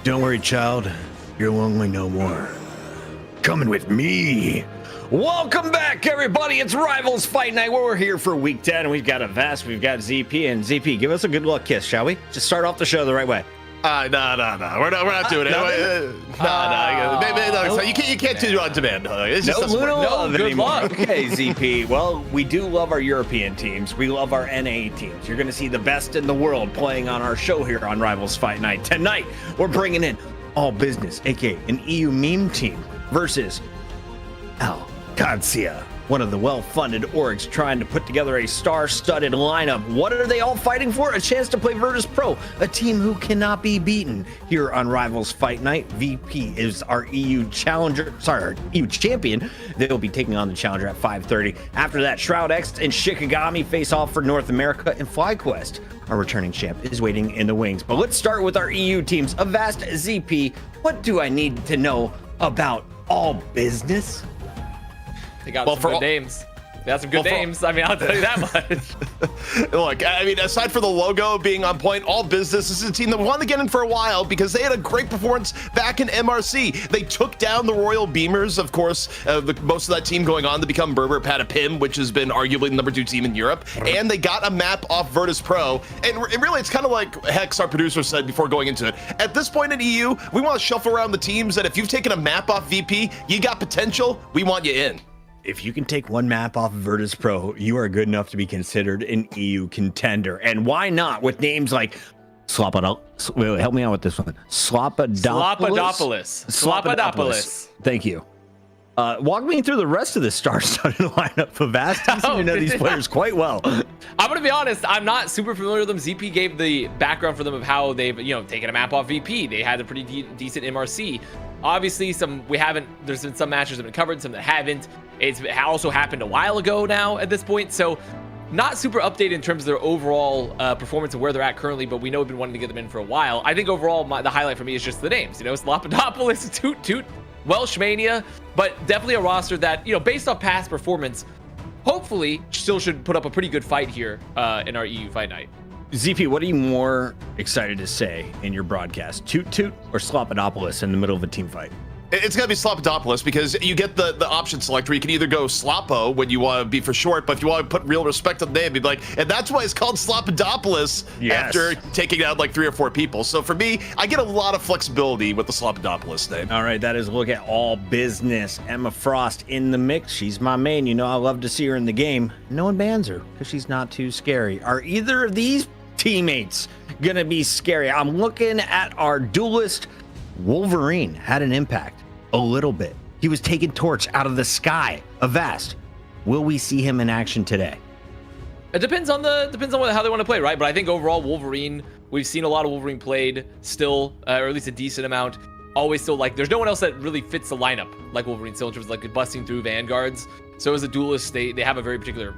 Don't worry, child. You're lonely no more. Coming with me. Welcome back, everybody. It's Rivals Fight Night, where we're here for Week 10, and we've got Avast, we've got ZP, and ZP, give us a good luck kiss, shall we? Just start off the show the right way. No. We're not doing it. No. You can't do it on demand. It's just no, good anymore. luck. Okay, ZP. Well, we do love our European teams. We love our NA teams. You're going to see the best in the world playing on our show here on Rivals Fight Night. Tonight, we're bringing in All Business, aka an EU meme team, versus Qadsiah, one of the well-funded orgs trying to put together a star-studded lineup. What are they all fighting for? A chance to play Virtus.pro, a team who cannot be beaten. Here on Rivals Fight Night, VP is our EU EU champion. They'll be taking on the challenger at 5:30. After that, Shroud-X and Shikigami face off for North America, and FlyQuest, our returning champ, is waiting in the wings. But let's start with our EU teams. Avast, ZP, what do I need to know about All Business? They got some good names. They got some good names. I mean, I'll tell you that much. Look, I mean, aside for the logo being on point, All Business, this is a team that we wanted to get in for a while because they had a great performance back in MRC. They took down the Royal Beamers, of course, most of that team going on to become Berber-Patapim, which has been arguably the #2 team in Europe. And they got a map off Virtus.pro. And really, it's kind of like Hex, our producer, said before going into it. At this point in EU, we want to shuffle around the teams that if you've taken a map off VP, you got potential, we want you in. If you can take one map off of Virtus.pro, you are good enough to be considered an EU contender. And why not with names like help me out with this one. Slopadopoulos. Thank you. Walk me through the rest of the star-studded lineup of Avast. You seem to know these players quite well. I'm gonna be honest, I'm not super familiar with them. ZP gave the background for them of how they've taken a map off VP. They had a pretty decent MRC. Obviously, there's been some matches that have been covered, some that haven't. It's also happened a while ago now at this point, so not super updated in terms of their overall performance and where they're at currently, but we know we've been wanting to get them in for a while. I think overall, the highlight for me is just the names. Slopadopoulos, Toot, Welshmania, but definitely a roster that, based off past performance, hopefully still should put up a pretty good fight here in our EU Fight Night. ZP, what are you more excited to say in your broadcast? Toot or Slopadopoulos in the middle of a team fight? It's going to be Slopadopoulos because you get the option select where you can either go Slopo when you want to be for short, but if you want to put real respect on the name, you'd be like, and that's why it's called Slopadopoulos after taking out like 3 or 4 people. So for me, I get a lot of flexibility with the Slopadopoulos name. All right, that is a look at All Business. Emma Frost in the mix. She's my main. I love to see her in the game. No one bans her because she's not too scary. Are either of these teammates going to be scary? I'm looking at our duelist. Wolverine had an impact. A little bit. He was taking torch out of the sky. Avast. Will we see him in action today? It depends on how they want to play, right? But I think overall, Wolverine, we've seen a lot of Wolverine played still, or at least a decent amount. Always still there's no one else that really fits the lineup like Wolverine still in terms of busting through vanguards. So as a duelist, they have a very particular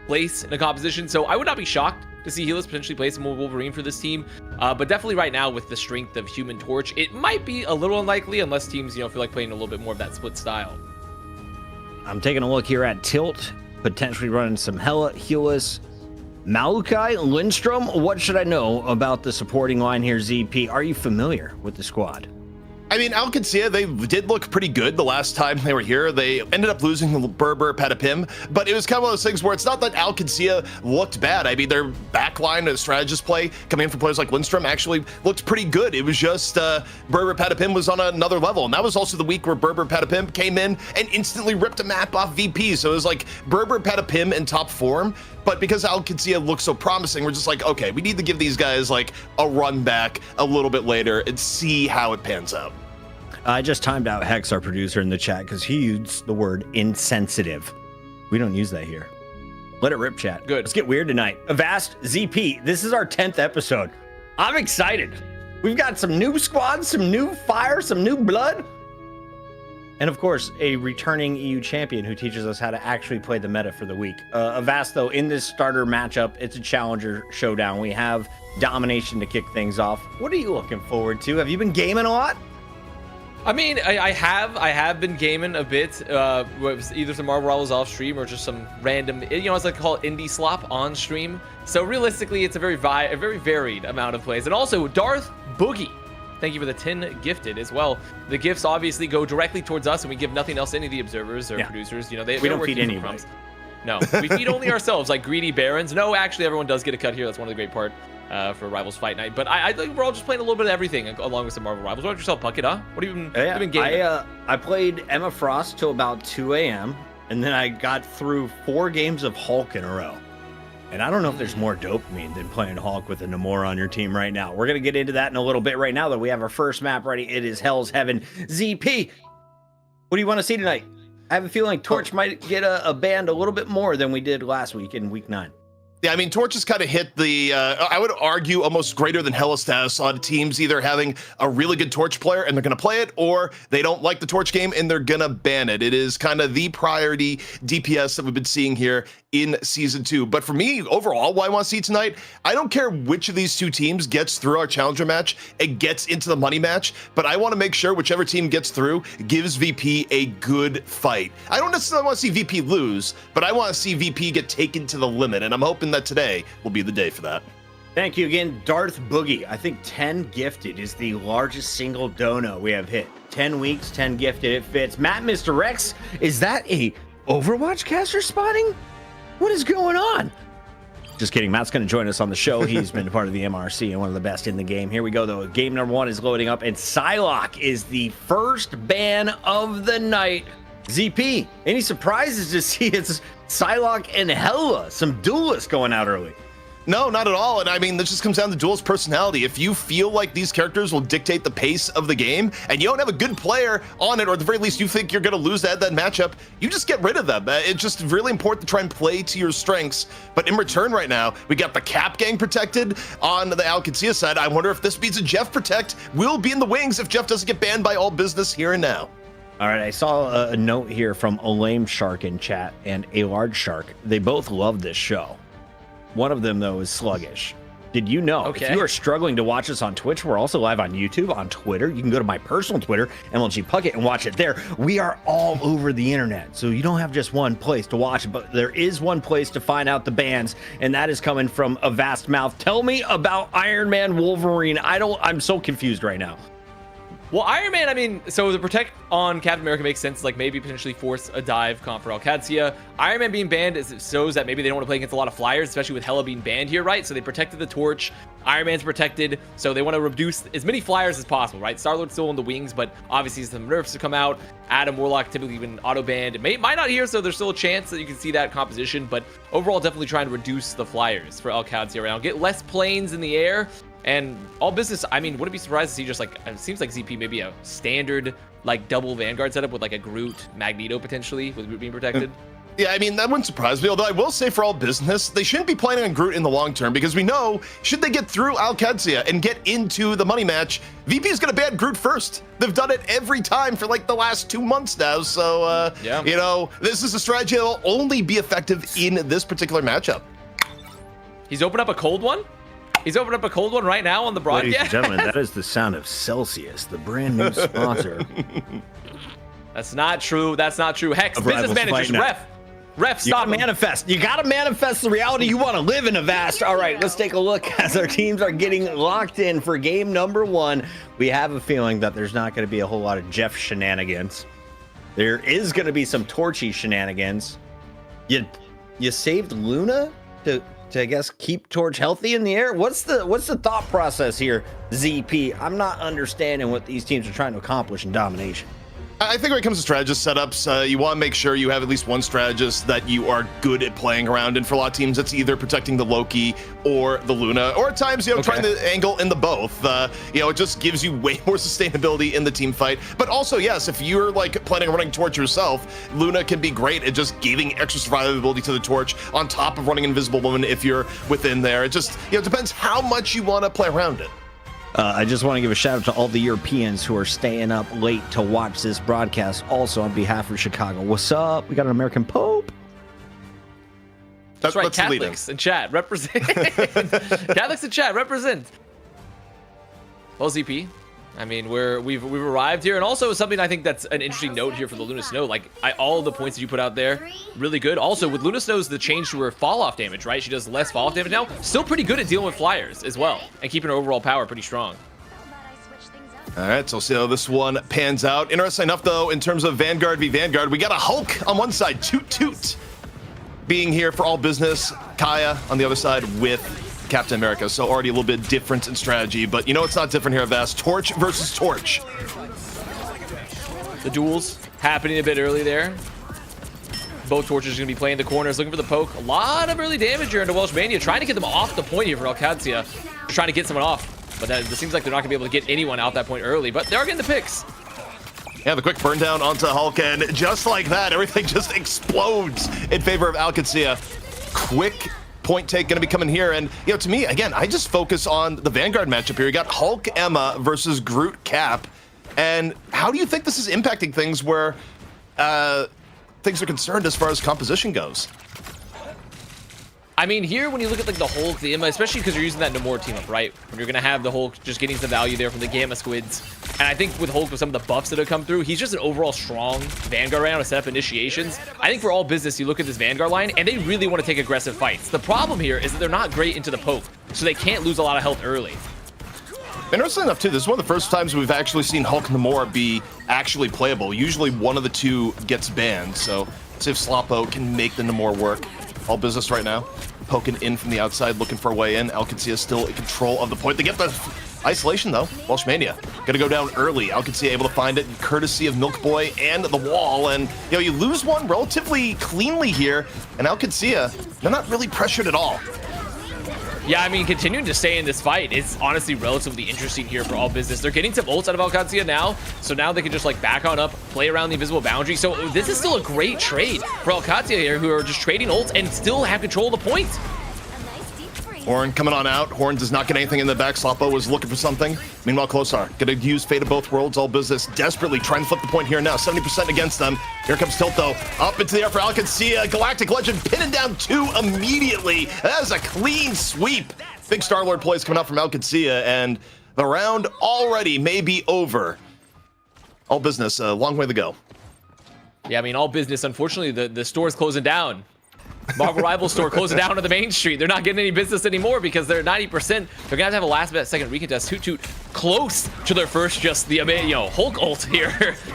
place in a composition. So I would not be shocked to see Helis potentially play some more Wolverine for this team. But definitely right now with the strength of Human Torch, it might be a little unlikely unless teams, feel like playing a little bit more of that split style. I'm taking a look here at Tilt, potentially running some Hela, Helis, Malukai, Lindstrom. What should I know about the supporting line here, ZP? Are you familiar with the squad? I mean, Qadsiah, they did look pretty good the last time they were here. They ended up losing the Berber-Patapim, but it was kind of one of those things where it's not that Qadsiah looked bad. I mean, their backline and strategist play coming in from players like Lindstrom actually looked pretty good. It was just Berber-Patapim was on another level, and that was also the week where Berber-Patapim came in and instantly ripped a map off VP. So it was like Berber-Patapim in top form, but because Qadsiah looks so promising, we're just like, okay, we need to give these guys a run back a little bit later and see how it pans out. I just timed out Hex, our producer, in the chat because he used the word insensitive. We don't use that here. Let it rip, chat. Good. Let's get weird tonight. Avast, ZP, this is our 10th episode. I'm excited. We've got some new squads, some new fire, some new blood. And of course, a returning EU champion who teaches us how to actually play the meta for the week. Avast, though, in this starter matchup, it's a challenger showdown. We have domination to kick things off. What are you looking forward to? Have you been gaming a lot? I mean, I have been gaming a bit with either some Marvel Rivals off stream or just some random, as I call it, indie slop on stream. So realistically, it's a very varied amount of plays. And also, Darth Boogie, thank you for the 10 gifted as well. The gifts obviously go directly towards us, and we give nothing else to any of the observers or producers. We don't feed anybody. No, we feed only ourselves like greedy barons. No, actually, everyone does get a cut here. That's one of the great part. For Rivals Fight Night, but I think we're all just playing a little bit of everything along with some Marvel Rivals. What about yourself, Puckett, huh? What have you been gaming? I played Emma Frost till about 2 a.m. and then I got through 4 games of Hulk in a row. And I don't know if there's more dopamine than playing Hulk with a Namor on your team right now. We're gonna get into that in a little bit. Right now, though, we have our first map ready. It is Hell's Heaven. ZP, what do you want to see tonight? I have a feeling Torch might get a band a little bit more than we did last week in week 9. Yeah, I mean, Torch has kind of hit the, I would argue, almost greater than Hella status on teams either having a really good Torch player and they're going to play it, or they don't like the Torch game and they're going to ban it. It is kind of the priority DPS that we've been seeing here in Season 2. But for me, overall, what I want to see tonight, I don't care which of these 2 teams gets through our Challenger match and gets into the money match, but I want to make sure whichever team gets through gives VP a good fight. I don't necessarily want to see VP lose, but I want to see VP get taken to the limit, and I'm hoping that today will be the day for that. Thank you again, Darth Boogie. I think 10 gifted is the largest single dono we have hit. 10 weeks, 10 gifted, it fits. Matt Mr. Rex, is that a Overwatch caster spotting? What is going on? Just kidding. Matt's going to join us on the show. He's been part of the MRC and one of the best in the game. Here we go, though. Game number 1 is loading up, and Psylocke is the first ban of the night. ZP, any surprises to see it's Psylocke and Hella, some duelists going out early? No, not at all. And I mean, this just comes down to Duel's personality. If you feel like these characters will dictate the pace of the game and you don't have a good player on it, or at the very least you think you're going to lose that matchup, you just get rid of them. It's just really important to try and play to your strengths. But in return right now, we got the Cap Gang protected on the Qadsiah side. I wonder if this means a Jeff protect will be in the wings if Jeff doesn't get banned by All Business here and now. All right, I saw a note here from a lame shark in chat and a large shark. They both love this show. One of them, though, is sluggish. Did you know, if you are struggling to watch us on Twitch, we're also live on YouTube, on Twitter. You can go to my personal Twitter, MLG Puckett, and watch it there. We are all over the internet, so you don't have just one place to watch it, but there is one place to find out the bans, and that is coming from a vast mouth. Tell me about Iron Man Wolverine. I'm so confused right now. Well, Iron Man, I mean, so the protect on Captain America makes sense, like maybe potentially force a dive comp for Qadsiah. Iron Man being banned shows that maybe they don't want to play against a lot of flyers, especially with Hella being banned here, right? So they protected the Torch. Iron Man's protected, so they want to reduce as many flyers as possible, right? Star-Lord's still in the wings, but obviously some nerfs to come out. Adam Warlock typically been auto-banned. It might not here, so there's still a chance that you can see that composition, but overall definitely trying to reduce the flyers for Qadsiah right now. Get less planes in the air. And All Business, I mean, wouldn't be surprised to see just like, it seems like ZP maybe a standard like double Vanguard setup with like a Groot, Magneto potentially, with Groot being protected. Yeah, I mean, that wouldn't surprise me, although I will say for All Business, they shouldn't be planning on Groot in the long term, because we know, should they get through Qadsiah and get into the money match, VP is going to ban Groot first. They've done it every time for like the last 2 months now, so, you know, this is a strategy that will only be effective in this particular matchup. He's opened up a cold one? He's opened up a cold one right now on the broadcast. Ladies and gentlemen, that is the sound of Celsius, the brand new sponsor. That's not true. That's not true. Hex, business managers, ref, stop. Manifest. You gotta manifest the reality you want to live in, Avast. All right, let's take a look as our teams are getting locked in for game number 1. We have a feeling that there's not going to be a whole lot of Jeff shenanigans. There is going to be some Torchy shenanigans. You saved Luna to I guess keep Torch healthy in the air. What's the thought process here, ZP? I'm not understanding what these teams are trying to accomplish in domination. I think when it comes to strategist setups, you want to make sure you have at least one strategist that you are good at playing around. And for a lot of teams, it's either protecting the Loki or the Luna, or at times, you know, trying to angle in the both. You know, it just gives you way more sustainability in the team fight. But also, yes, if you're like planning on running Torch yourself, Luna can be great at just giving extra survivability to the Torch on top of running Invisible Woman if you're within there. It just, you know, depends how much you want to play around it. I just want to give a shout out to all the Europeans who are staying up late to watch this broadcast. Also, on behalf of Chicago, what's up? We got an American Pope. That's right. Catholics in chat represent. Catholics in chat represent. Well, ZP, I mean, we've arrived here, and also something I think that's an interesting note here for the Luna Snow. Like, all the points that you put out there, really good. Also, with Luna Snow's the change to her fall-off damage, right? She does less fall-off damage now. Still pretty good at dealing with flyers as well, and keeping her overall power pretty strong. All right, so we'll see how this one pans out. Interesting enough, though, in terms of Vanguard v. Vanguard, we got a Hulk on one side, Toot Toot, being here for all business. Kaya on the other side with Captain America, so already a little bit different in strategy, but you know it's not different here at Vast. Torch versus Torch. The duels happening a bit early there. Both Torches are going to be playing the corners, looking for the poke. A lot of early damage here into Welsh Mania, trying to get them off the point here for Qadsiah. Trying to get someone off, but it seems like they're not going to be able to get anyone out that point early, but they are getting the picks. Yeah, the quick burn down onto Hulk, and just like that, everything just explodes in favor of Qadsiah. Quick point take going to be coming here, and you know, to me, again, I just focus on the Vanguard matchup here. You got Hulk Emma versus Groot Cap, and how do you think this is impacting things where things are concerned as far as composition goes? I mean, here, when you look at like the Hulk, the Emma, especially because you're using that Namor team up, right? When you're going to have the Hulk just getting some value there from the Gamma Squids. And I think with Hulk, with some of the buffs that have come through, he's just an overall strong Vanguard right now to set up initiations. I think for all business, you look at this Vanguard line, and they really want to take aggressive fights. The problem here is that they're not great into the poke, so they can't lose a lot of health early. Interesting enough, too, this is one of the first times we've actually seen Hulk Namor be actually playable. Usually one of the two gets banned, so let's see if Sloppo can make the Namor work. All business right now. Poking in from the outside, looking for a way in. Qadsiah still in control of the point. They get the isolation, though. Welsh Mania gonna go down early. Qadsiah able to find it, courtesy of Milk Boy and the wall. And, you know, you lose one relatively cleanly here. And Qadsiah, they're not really pressured at all. Yeah, I mean, continuing to stay in this fight is honestly relatively interesting here for all business. They're getting some ults out of Qadsiah now, so now they can just like back on up, play around the invisible boundary. So this is still a great trade for Qadsiah here, who are just trading ults and still have control of the point. Horn coming on out. Horn does not get anything in the back. Sloppo was looking for something. Meanwhile, Klosar gonna use Fate of Both Worlds. All business desperately trying to flip the point here now. 70% against them. Here comes Tilt, though. Up into the air for Qadsiah. Galactic Legend pinning down 2 immediately. That is a clean sweep. Big Star-Lord plays coming out from Qadsiah, and the round already may be over. All business, a long way to go. Yeah, I mean, all business, unfortunately, the store's closing down. Marvel Rivals store closing down on the main street. They're not getting any business anymore because they're 90%. They're gonna have to have a last second recontest. Toot Toot close to their first, just the Hulk ult here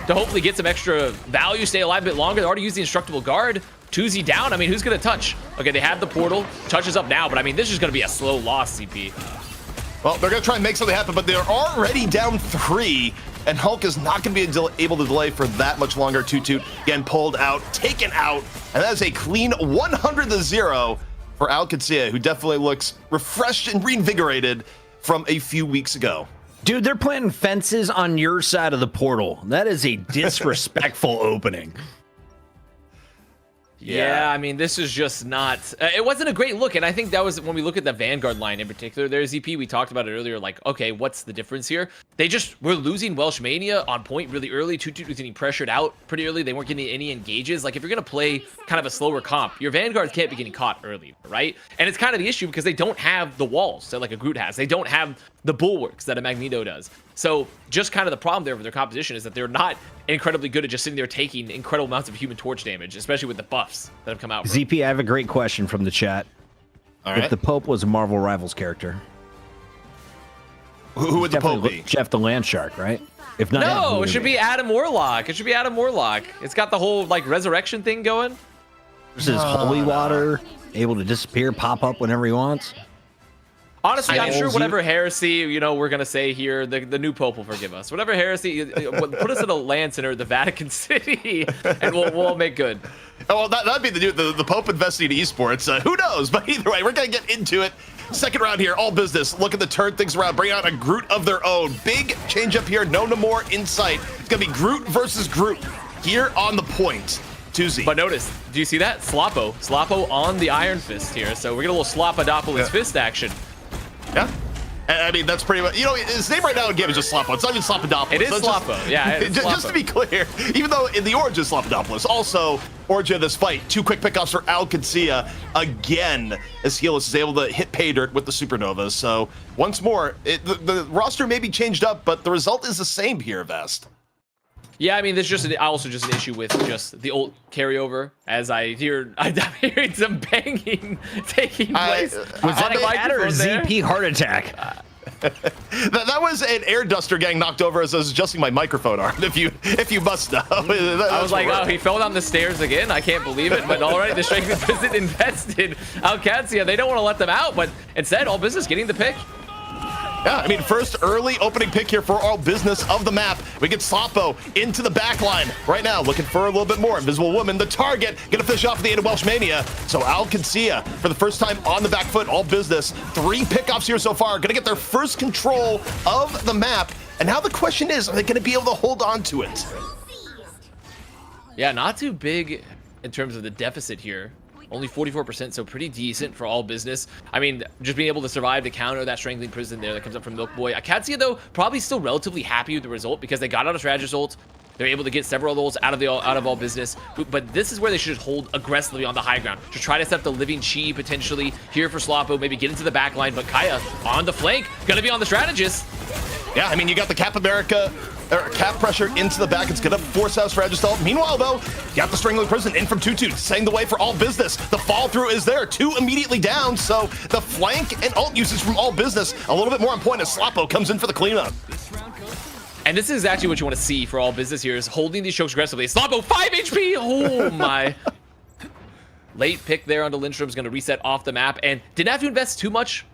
to hopefully get some extra value, stay alive a bit longer. They already used the Instructable Guard. 2Z down. I mean, who's gonna touch? Okay, they have the portal. Touch is up now, but I mean, this is gonna be a slow loss, CP. Well, they're gonna try and make something happen, but they're already down 3. And Hulk is not going to be able to delay for that much longer. Toot Toot again pulled out, taken out, and that is a clean 100-0 for Qadsiah, who definitely looks refreshed and reinvigorated from a few weeks ago. Dude, they're planting fences on your side of the portal. That is a disrespectful opening. Yeah, I mean, this is just not... it wasn't a great look, and I think that was when we look at the Vanguard line in particular. There's ZP, we talked about it earlier, like, okay, what's the difference here? They just were losing Welsh Mania on point really early. Toot Toot was getting pressured out pretty early. They weren't getting any engages. Like, if you're going to play kind of a slower comp, your Vanguards can't be getting caught early, right? And it's kind of the issue because they don't have the walls that like a Groot has. They don't have the bulwarks that a Magneto does. So just kind of the problem there with their composition is that they're not incredibly good at just sitting there taking incredible amounts of Human Torch damage, especially with the buffs that have come out. ZP, I have a great question from the chat. All right. If the Pope was a Marvel Rivals character, who would the Pope be? Jeff the Land Shark, right? If not, no, it should be Adam Warlock. It should be Adam Warlock. It's got the whole like resurrection thing going. This is holy water, able to disappear, pop up whenever he wants. Honestly, I'm sure whatever heresy, we're going to say here, the new Pope will forgive us. Whatever heresy, put us in a land center, the Vatican City, and we'll make good. Oh, well, that'd be the Pope investing in esports. Who knows? But either way, we're going to get into it. Second round here, all business. Looking to turn things around, bring out a Groot of their own. Big change up here, no Namor in sight. It's going to be Groot versus Groot here on the point. 2Z. But notice, do you see that? Sloppo on the Iron Fist here. So we're getting a little Sloppodopolis fist action. Yeah. And I mean, that's pretty much, you know, his name right now in game is just Sloppo. It's not even Slopodopoulos. It is Sloppo. Yeah, it is just to be clear, even though in the origin Slopodopoulos, also origin of this fight, 2 quick pickoffs for Qadsiah again, as Helis is able to hit pay dirt with the Supernovas. So once more, the roster may be changed up, but the result is the same here, Vest. Yeah, I mean, there's just also just an issue with just the ult carryover. As I'm hearing some banging taking place. Was that the ad or ZP heart attack? That was an air duster getting knocked over as I was adjusting my microphone arm, if you must know. I was like, oh, he fell down the stairs again. I can't believe it. But already the strength isn't invested. Qadsiah, they don't want to let them out, but instead, All Business getting the pick. Yeah, I mean, first early opening pick here for All Business of the map. We get Sloppo into the back line right now, looking for a little bit more. Invisible Woman, the target, gonna finish off at the end of Welsh Mania. So Qadsiah, for the first time on the back foot, All Business, 3 pickoffs here so far, gonna get their first control of the map. And now the question is, are they gonna be able to hold on to it? Yeah, not too big in terms of the deficit here. Only 44%, so pretty decent for All Business. I mean, just being able to survive to counter that strangling prison there that comes up from Milk Boy. Qadsiah, though, probably still relatively happy with the result because they got out of strategist ult. They're able to get several ults out of All Business. But this is where they should hold aggressively on the high ground. Just try to set the living chi potentially here for Sloppo, maybe get into the back line. But Kaya on the flank, gonna be on the strategist. Yeah, I mean, you got the Cap America, or cap pressure into the back. It's gonna force out strategist ult. Meanwhile, though, you got the strangling prison in from 2-2, setting the way for All Business. The fall through is there, 2 immediately down. So the flank and ult usage from All Business a little bit more on point as Sloppo comes in for the cleanup. And this is exactly what you want to see for All Business here, is holding these chokes aggressively. Sloppo, 5 HP! Oh my. Late pick there onto Lindstrom's going to reset off the map, and didn't have to invest too much.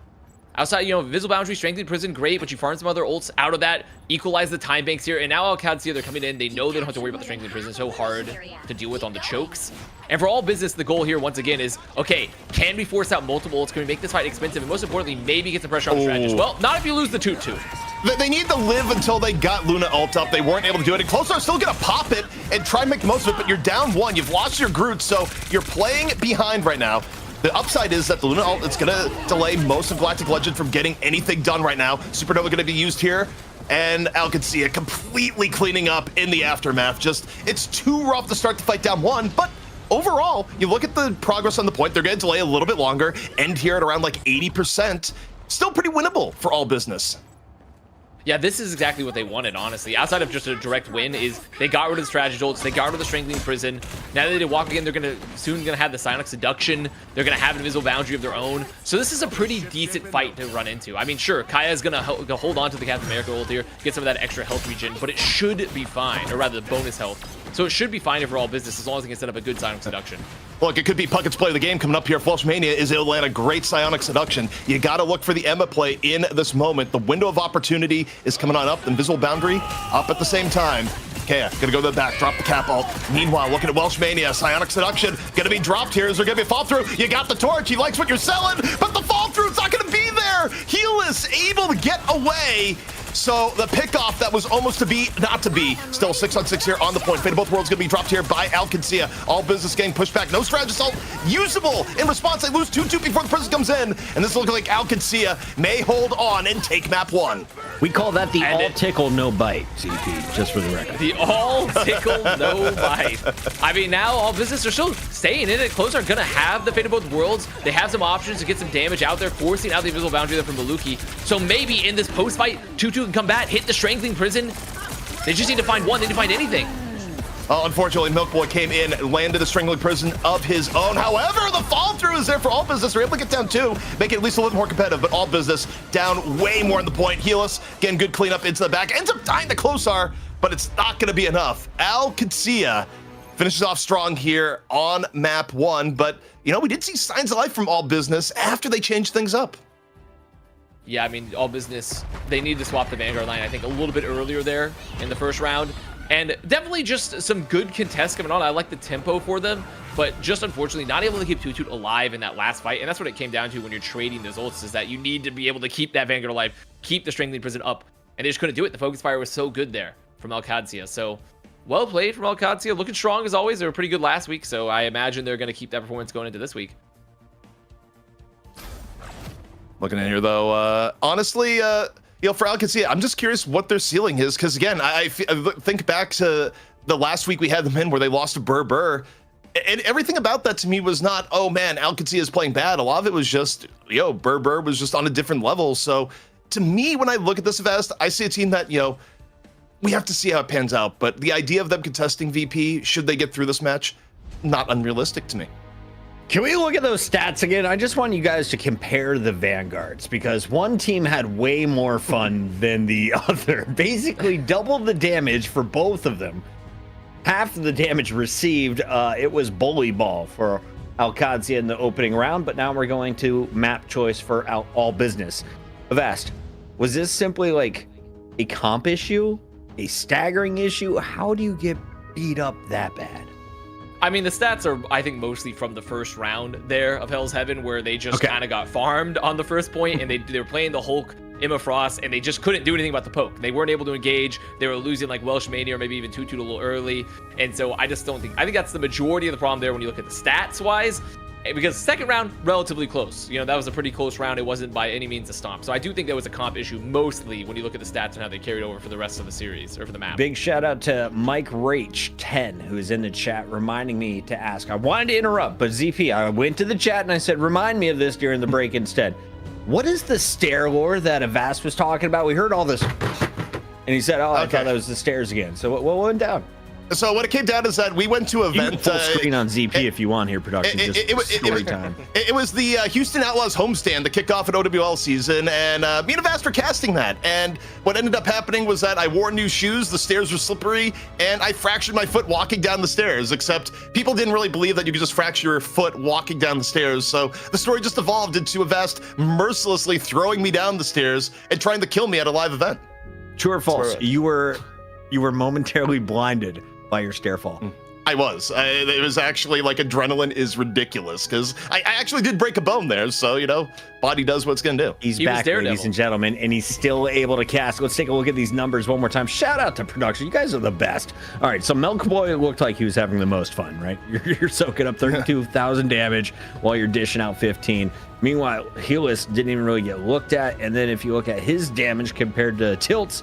Outside, you know, Visible Boundary, Strengthening Prison, great, but you farm some other ults out of that, equalize the time banks here, and now Qadsiah, they're coming in. They know they don't have to worry about the Strengthening Prison, so hard to deal with on the chokes. And for All Business, the goal here, once again, is, okay, can we force out multiple ults? Can we make this fight expensive? And most importantly, maybe get the pressure on the strategist. Well, not if you lose the 2-2. They need to live until they got Luna ult up. They weren't able to do it. And Closer still gonna pop it and try and make the most of it, but you're down 1. You've lost your Groot, so you're playing behind right now. The upside is that the Luna ult, it's gonna delay most of Galactic Legend from getting anything done right now. Supernova gonna be used here, and Qadsiah completely cleaning up in the aftermath. Just, it's too rough to start the fight down 1, but overall, you look at the progress on the point, they're gonna delay a little bit longer, end here at around like 80%. Still pretty winnable for All Business. Yeah, this is exactly what they wanted, honestly. Outside of just a direct win, is they got rid of the strategy ults, they got rid of the strangling prison. Now that they walk again, they're soon gonna have the Psionic Seduction. They're gonna have an invisible boundary of their own. So this is a pretty decent fight to run into. I mean, sure, Kaya's gonna hold on to the Captain America ult here, get some of that extra health regen, but it should be fine, or rather, the bonus health. So it should be fine for All Business as long as they can set up a good Psionic Seduction. Look, it could be Puckett's play of the game coming up here. Welsh Mania is able to land a great Psionic Seduction. You got to look for the Emma play in this moment. The window of opportunity is coming on up. The Invisible Boundary up at the same time. Kaya gonna go to the back, drop the cap ult. Meanwhile, looking at Welsh Mania, Psionic Seduction gonna be dropped here. Is there gonna be a fall through? You got the torch. He likes what you're selling, but the fall through, it's not gonna be there. Helis able to get away. So the pickoff that was almost to be, not to be, still 6-on-6 here on the point. Fate of Both Worlds gonna be dropped here by Qadsiah. All Business getting pushed back. No strategist ult usable. In response, they lose 2-2 before the prison comes in. And this looks like Qadsiah may hold on and take map 1. We call that the all tickle, no bite, CP, just for the record. The all tickle, no bite. I mean, now All Business are still staying in it. Closer are gonna have the Fate of Both Worlds. They have some options to get some damage out there, forcing out the Invisible Boundary there from Maluki. So maybe in this post-fight, 2-2 can come back, hit the Strangling Prison. They just need to find one. They need to find anything. Unfortunately, Milk Boy came in, landed a Strangling Prison of his own. However, the fall through is there for All Business. They're able to get down 2, make it at least a little more competitive, but All Business down way more on the point. Helis, again, good cleanup into the back. Ends up dying to Closar, but it's not going to be enough. Qadsiah finishes off strong here on map 1, but, you know, we did see signs of life from All Business after they changed things up. Yeah, I mean, All Business, they need to swap the Vanguard line, I think, a little bit earlier there in the first round. And definitely just some good contests coming on. I like the tempo for them, but just unfortunately not able to keep Toot Toot alive in that last fight. And that's what it came down to when you're trading those ults, is that you need to be able to keep that Vanguard alive, keep the Strangling Prison up. And they just couldn't do it. The Focus Fire was so good there from Qadsiah. So well played from Qadsiah. Looking strong as always. They were pretty good last week, so I imagine they're going to keep that performance going into this week. Looking at here though, honestly, for Qadsiah, I'm just curious what their ceiling is, because again, I think back to the last week we had them in where they lost to Burr, and everything about that to me was not, oh man, Qadsiah is playing bad. A lot of it was just, Burr was just on a different level. So to me, when I look at this Vest, I see a team that, we have to see how it pans out. But the idea of them contesting VP, should they get through this match, not unrealistic to me. Can we look at those stats again? I just want you guys to compare the Vanguards, because one team had way more fun than the other. Basically doubled the damage for both of them. Half of the damage received, it was bully ball for Qadsiah in the opening round, but now we're going to map choice for All Business. Avast, was this simply like a comp issue, a staggering issue? How do you get beat up that bad? I mean, the stats are, I think, mostly from the first round there of Hell's Heaven, where they just kind of got farmed on the first point, and they were playing the Hulk, Emma Frost, and they just couldn't do anything about the poke. They weren't able to engage. They were losing like Welsh Mania or maybe even Toot a little early. And so I just don't think, I think that's the majority of the problem there when you look at the stats wise, because second round, relatively close. That was a pretty close round. It wasn't by any means a stomp. So I do think that was a comp issue mostly when you look at the stats and how they carried over for the rest of the series or for the map. Big shout out to Mike Rach 10, who is in the chat, reminding me to ask. I wanted to interrupt, but ZP, I went to the chat and I said, remind me of this during the break instead. What is the stair lore that Avast was talking about? We heard all this, and he said, I thought that was the stairs again. So what went down? So what it came down is that we went to an event. You can full screen on ZP if you want here, production. Story time. It was the Houston Outlaws homestand to kick off an OWL season, and me and Avast were casting that. And what ended up happening was that I wore new shoes, the stairs were slippery, and I fractured my foot walking down the stairs, except people didn't really believe that you could just fracture your foot walking down the stairs. So the story just evolved into Avast mercilessly throwing me down the stairs and trying to kill me at a live event. True or false? You were momentarily blinded by your stair fall. I was. It was actually like adrenaline is ridiculous, because I actually did break a bone there. So, body does what it's going to do. He back, ladies and gentlemen, and he's still able to cast. Let's take a look at these numbers one more time. Shout out to production. You guys are the best. All right, so Milk Boy looked like he was having the most fun, right? You're soaking up 32,000 damage while you're dishing out 15. Meanwhile, Helis didn't even really get looked at. And then if you look at his damage compared to Tilt's,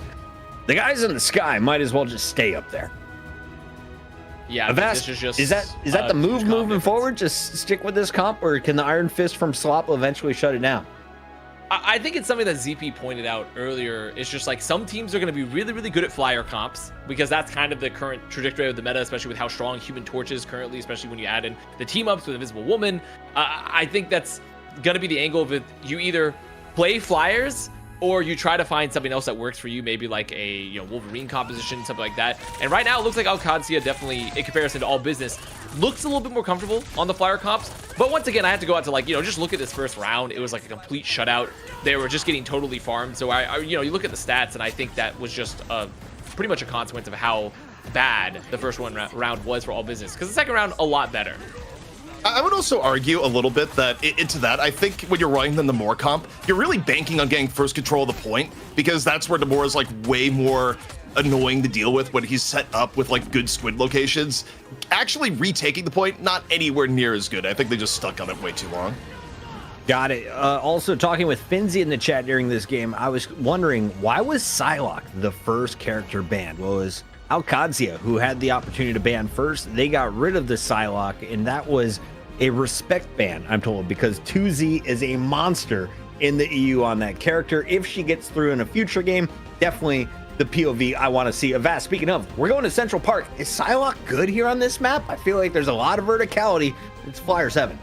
the guys in the sky might as well just stay up there. Yeah, Avast, this is just is that the move moving forward? Just stick with this comp, or can the Iron Fist from Slop eventually shut it down? I think it's something that ZP pointed out earlier. It's just like some teams are going to be really, really good at flyer comps, because that's kind of the current trajectory of the meta, especially with how strong Human Torch is currently, especially when you add in the team ups with Invisible Woman. I think that's going to be the angle of it. You either play flyers, or you try to find something else that works for you, maybe like a Wolverine composition, something like that. And right now it looks like Qadsiah definitely, in comparison to All Business, looks a little bit more comfortable on the flyer comps. But once again, I have to go out to like, just look at this first round. It was like a complete shutout. They were just getting totally farmed. So you look at the stats, and I think that was just pretty much a consequence of how bad the first round was for All Business, because the second round a lot better. I would also argue a little bit that into that, I think when you're running the Namor comp, you're really banking on getting first control of the point, because that's where Namor is like way more annoying to deal with when he's set up with like good squid locations. Actually retaking the point, not anywhere near as good. I think they just stuck on it way too long. Got it. Also, talking with Finzi in the chat during this game, I was wondering, why was Psylocke the first character banned? Well, it was Qadsiah who had the opportunity to ban first. They got rid of the Psylocke, and that was a respect ban, I'm told, because 2Z is a monster in the EU on that character. If she gets through in a future game, definitely the POV I want to see. Avast, speaking of, we're going to Central Park. Is Psylocke good here on this map? I feel like there's a lot of verticality. It's Flyer 7.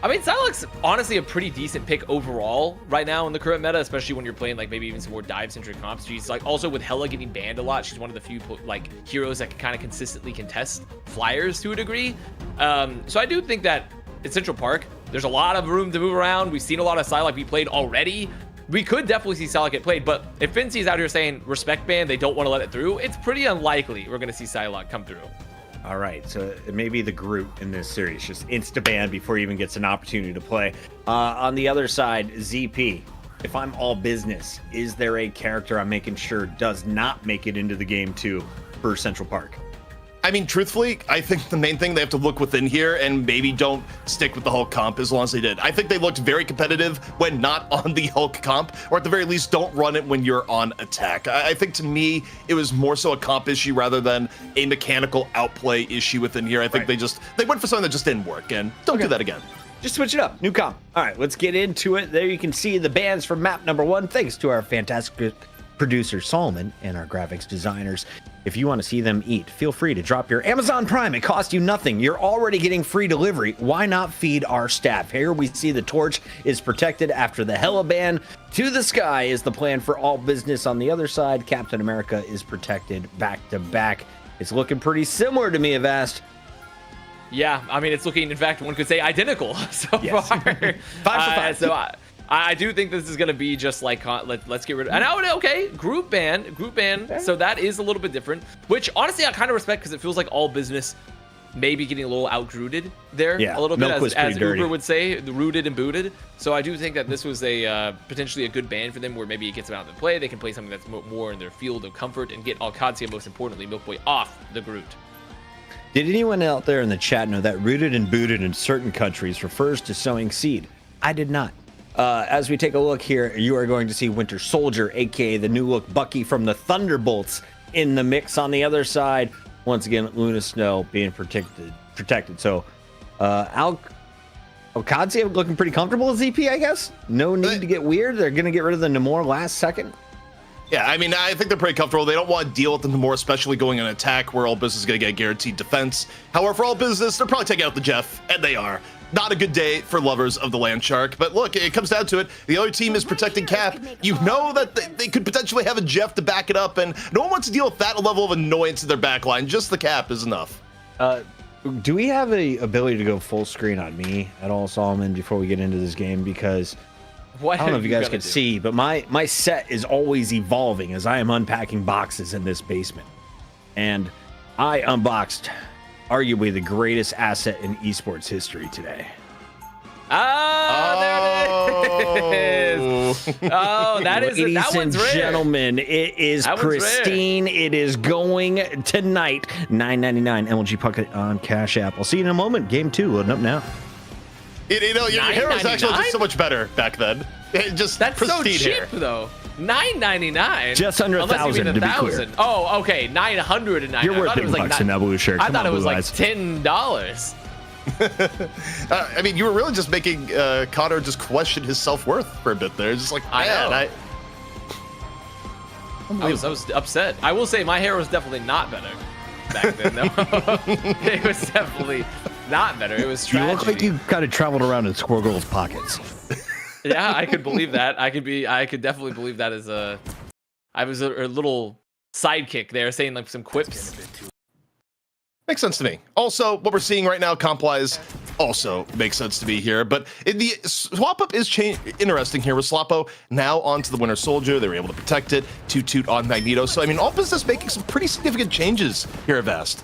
I mean, Psylocke's honestly a pretty decent pick overall right now in the current meta, especially when you're playing like maybe even some more dive-centric comps. She's like also with Hela getting banned a lot. She's one of the few like heroes that can kind of consistently contest flyers to a degree. So I do think that in Central Park, there's a lot of room to move around. We've seen a lot of Psylocke be played already. We could definitely see Psylocke get played, but if Fincy's out here saying respect ban, they don't want to let it through, it's pretty unlikely we're going to see Psylocke come through. All right, so it may be the Groot in this series, just insta-ban before he even gets an opportunity to play. On the other side, ZP, if I'm All Business, is there a character I'm making sure does not make it into the game 2 for Central Park? I mean, truthfully, I think the main thing they have to look within here and maybe don't stick with the Hulk comp as long as they did. I think they looked very competitive when not on the Hulk comp, or at the very least, don't run it when you're on attack. I think to me, it was more so a comp issue rather than a mechanical outplay issue within here. I think they went for something that just didn't work, and don't do that again. Just switch it up. New comp. All right, let's get into it. There you can see the bands from map number 1. Thanks to our fantastic producer Solomon and our graphics designers. If you want to see them eat, feel free to drop your Amazon Prime. It costs you nothing. You're already getting free delivery. Why not feed our staff? Here we see the torch is protected after the Hella ban. To the sky is the plan for all business. On the other side, Captain America is protected back to back. It's looking pretty similar to me, Avast. Yeah, I mean, it's looking, in fact, one could say identical so Yes. far. 5 for 5. So I do think this is going to be just like, let's get rid of, and okay, group ban. So that is a little bit different, which honestly I kind of respect because it feels like all business maybe getting a little out-rooted there a little bit, as Uber would say, rooted and booted. So I do think that this was a potentially a good ban for them, where maybe it gets them out of the play. They can play something that's more in their field of comfort and get Qadsiah, most importantly, Milkboy, off the Groot. Did anyone out there in the chat know that rooted and booted in certain countries refers to sowing seed? I did not. As we take a look here, you are going to see Winter Soldier, aka the new look Bucky from the Thunderbolts, in the mix. On the other side, once again, Luna Snow being protected. So, Qadsiah looking pretty comfortable as ZP, I guess. No need to get weird. They're going to get rid of the Namor last second. Yeah, I mean, I think they're pretty comfortable. They don't want to deal with the Namor, especially going on attack, where all business is going to get guaranteed defense. However, for all business, they're probably taking out the Jeff, and they are. Not a good day for lovers of the Land Shark, but look, it comes down to it. The other team is protecting Cap. You know that they could potentially have a Jeff to back it up, and no one wants to deal with that level of annoyance in their backline. Just the Cap is enough. Do we have a ability to go full screen on me at all, Solomon, before we get into this game? Because I don't know if you guys can see, but my set is always evolving as I am unpacking boxes in this basement. And I unboxed arguably the greatest asset in esports history today. There it is. Oh, that one's rare. Ladies and gentlemen, it is pristine. It is going tonight. $9.99 MLG Puck on Cash App. I'll see you in a moment. Game 2 loading up now. You know, your hair was actually just so much better back then. That's so cheap, though. $9.99. Just under 1,000 to be clear. Oh, okay, 999. You're worth $10 bucks in that blue shirt. I thought it was like $10. I mean, you were really just making Connor just question his self-worth for a bit there. Just like, man, I was upset. I will say my hair was definitely not better back then, though. It was definitely not better. It was tragedy. You look like you kind of traveled around in Squirrel Girl's pockets. Yeah, I could believe that. I could definitely believe that as I was a little sidekick there, saying like some quips. Makes sense to me. Also, what we're seeing right now, comp-wise, also makes sense to me here. But the swap-up is interesting here with Sloppo now onto the Winter Soldier. They were able to protect it. Toot on Magneto. So, I mean, all business making some pretty significant changes here at Vast.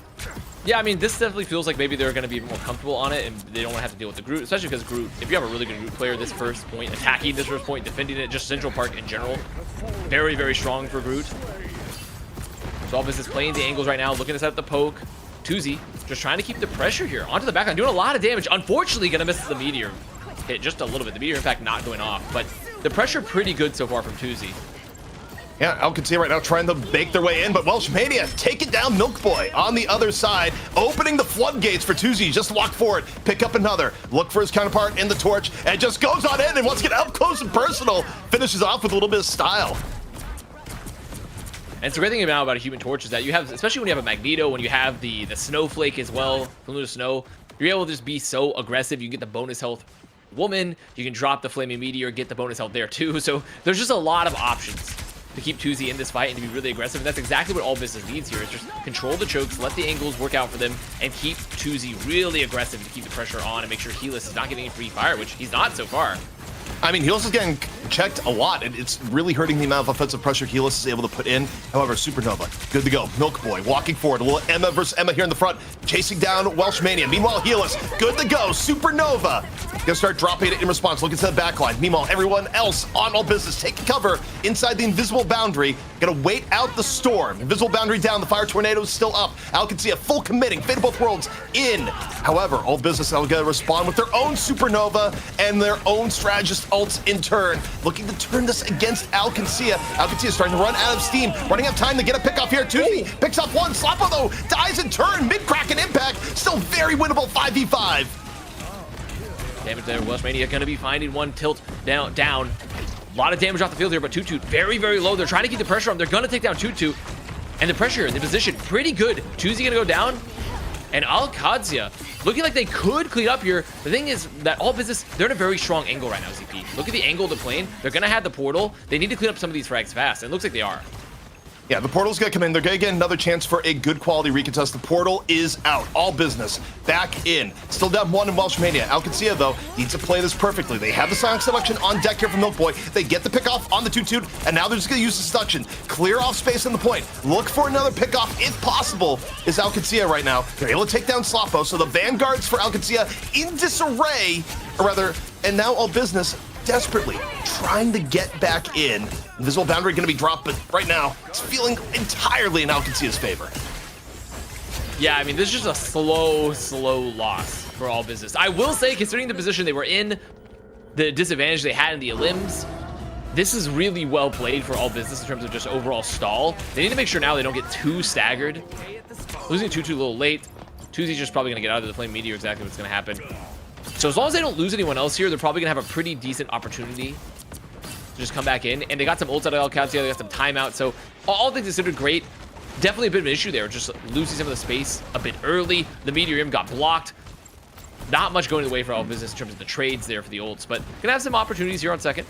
Yeah, I mean, this definitely feels like maybe they're going to be more comfortable on it, and they don't want to have to deal with the Groot, especially because Groot, if you have a really good Groot player, this first point, attacking this first point, defending it, just Central Park in general, very, very strong for Groot. So all business playing the angles right now, looking to set up the poke. Tuzi just trying to keep the pressure here onto the backline, doing a lot of damage. Unfortunately, going to miss the meteor hit just a little bit. The meteor, in fact, not going off, but the pressure pretty good so far from Tuzi. Yeah, Qadsiah right now trying to make their way in, but Welsh Mania taking down Milk Boy on the other side, opening the floodgates for Tuzi. Just walk forward, pick up another, look for his counterpart in the torch, and just goes on in and wants to get up close and personal. Finishes off with a little bit of style. And it's a great thing about a Human Torch is that you have, especially when you have a Magneto, when you have the Snowflake as well, Luna Snow, you're able to just be so aggressive. You get the bonus health woman, you can drop the Flaming Meteor, get the bonus health there too. So there's just a lot of options to keep Tuzi in this fight and to be really aggressive. And that's exactly what all business needs here, is just control the chokes, let the angles work out for them, and keep Tuzi really aggressive to keep the pressure on and make sure Helis is not getting any free fire, which he's not so far. I mean, Helis is getting checked a lot, and it's really hurting the amount of offensive pressure Helis is able to put in. However, Supernova, good to go. Milk Boy walking forward. A little Emma versus Emma here in the front, chasing down Welsh Mania. Meanwhile, Helis, good to go. Supernova gonna start dropping it in response. Looking to the back line. Meanwhile, everyone else on All Business taking cover inside the invisible boundary. Gonna wait out the storm. Invisible boundary down. The fire tornado is still up. Qadsiah full committing. Fate of both worlds in. However, All Business are gonna respond with their own Supernova and their own strategist ults in turn, looking to turn this against Qadsiah. Qadsiah starting to run out of steam, running out of time to get a pick off here. Tuzi picks up one. Slappo though dies in turn. Mid-Kraken impact. Still very winnable 5v5. Damage there. Welsh Mania gonna be finding one tilt down. A lot of damage off the field here, but Tutu very, very low. They're trying to keep the pressure on. They're gonna take down Tutu. And the pressure, the position, pretty good. Tuzi gonna go down. And Qadsiah looking like they could clean up here. The thing is that All Business, they're in a very strong angle right now, ZP. Look at the angle of the plane. They're gonna have the portal. They need to clean up some of these frags fast. And it looks like they are. Yeah, the portal's gonna come in. They're gonna get another chance for a good quality recontest. The portal is out. All Business back in. Still down one in Welsh Mania. Qadsiah, though, needs to play this perfectly. They have the Sonic selection on deck here from Milk Boy. They get the pick off on the Toot, and now they're just gonna use the seduction. Clear off space on the point. Look for another pick off, if possible, is Qadsiah right now. They're able to take down Slappo, so the vanguards for Qadsiah in disarray, or rather, and now All Business desperately trying to get back in. Invisible boundary gonna be dropped, but right now it's feeling entirely in Qadsiah's favor. Yeah, I mean, this is just a slow loss for All Business. I will say, considering the position they were in, the disadvantage they had in the elims, this is really well played for All Business in terms of just overall stall. They need to make sure now they don't get too staggered. Losing Tutu a little late. Tuzi's just probably gonna get out of the flame meteor, exactly what's gonna happen. So as long as they don't lose anyone else here, they're probably gonna have a pretty decent opportunity to just come back in. And they got some ults out of Qadsiah, they got some timeout. So all things considered, great. Definitely a bit of an issue there, just losing some of the space a bit early. The meteorium got blocked. Not much going the way for All Business in terms of the trades there for the ults, but gonna have some opportunities here on second.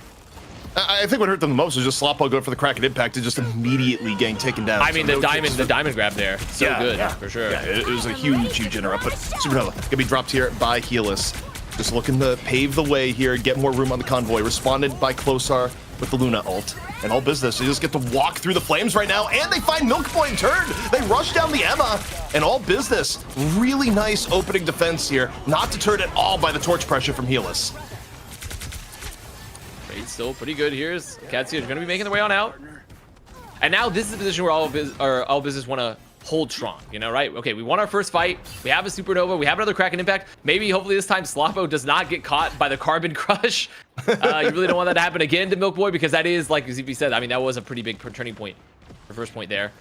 I think what hurt them the most was just Slappo going for the Kraken impact and just immediately getting taken down. I mean, the diamond grab there, so good, for sure. Yeah, it was a huge interrupt, but Supernova gonna be dropped here by Helis. Just looking to pave the way here, get more room on the convoy. Responded by Qadsiah with the Luna ult. And All Business, they just get to walk through the flames right now, and they find Milk Boy in turn. They rush down the Emma, and All Business, really nice opening defense here, not deterred at all by the torch pressure from Helis. Raid's still pretty good here. Qadsiah is going to be making their way on out. And now this is the position where All Business want to hold strong, you know, right? Okay, we won our first fight. We have a Supernova. We have another Kraken impact. Maybe, hopefully this time, Slappo does not get caught by the Carbon Crush. You really don't want that to happen again to Milk Boy, because that is, like ZP said, I mean, that was a pretty big turning point, the first point there.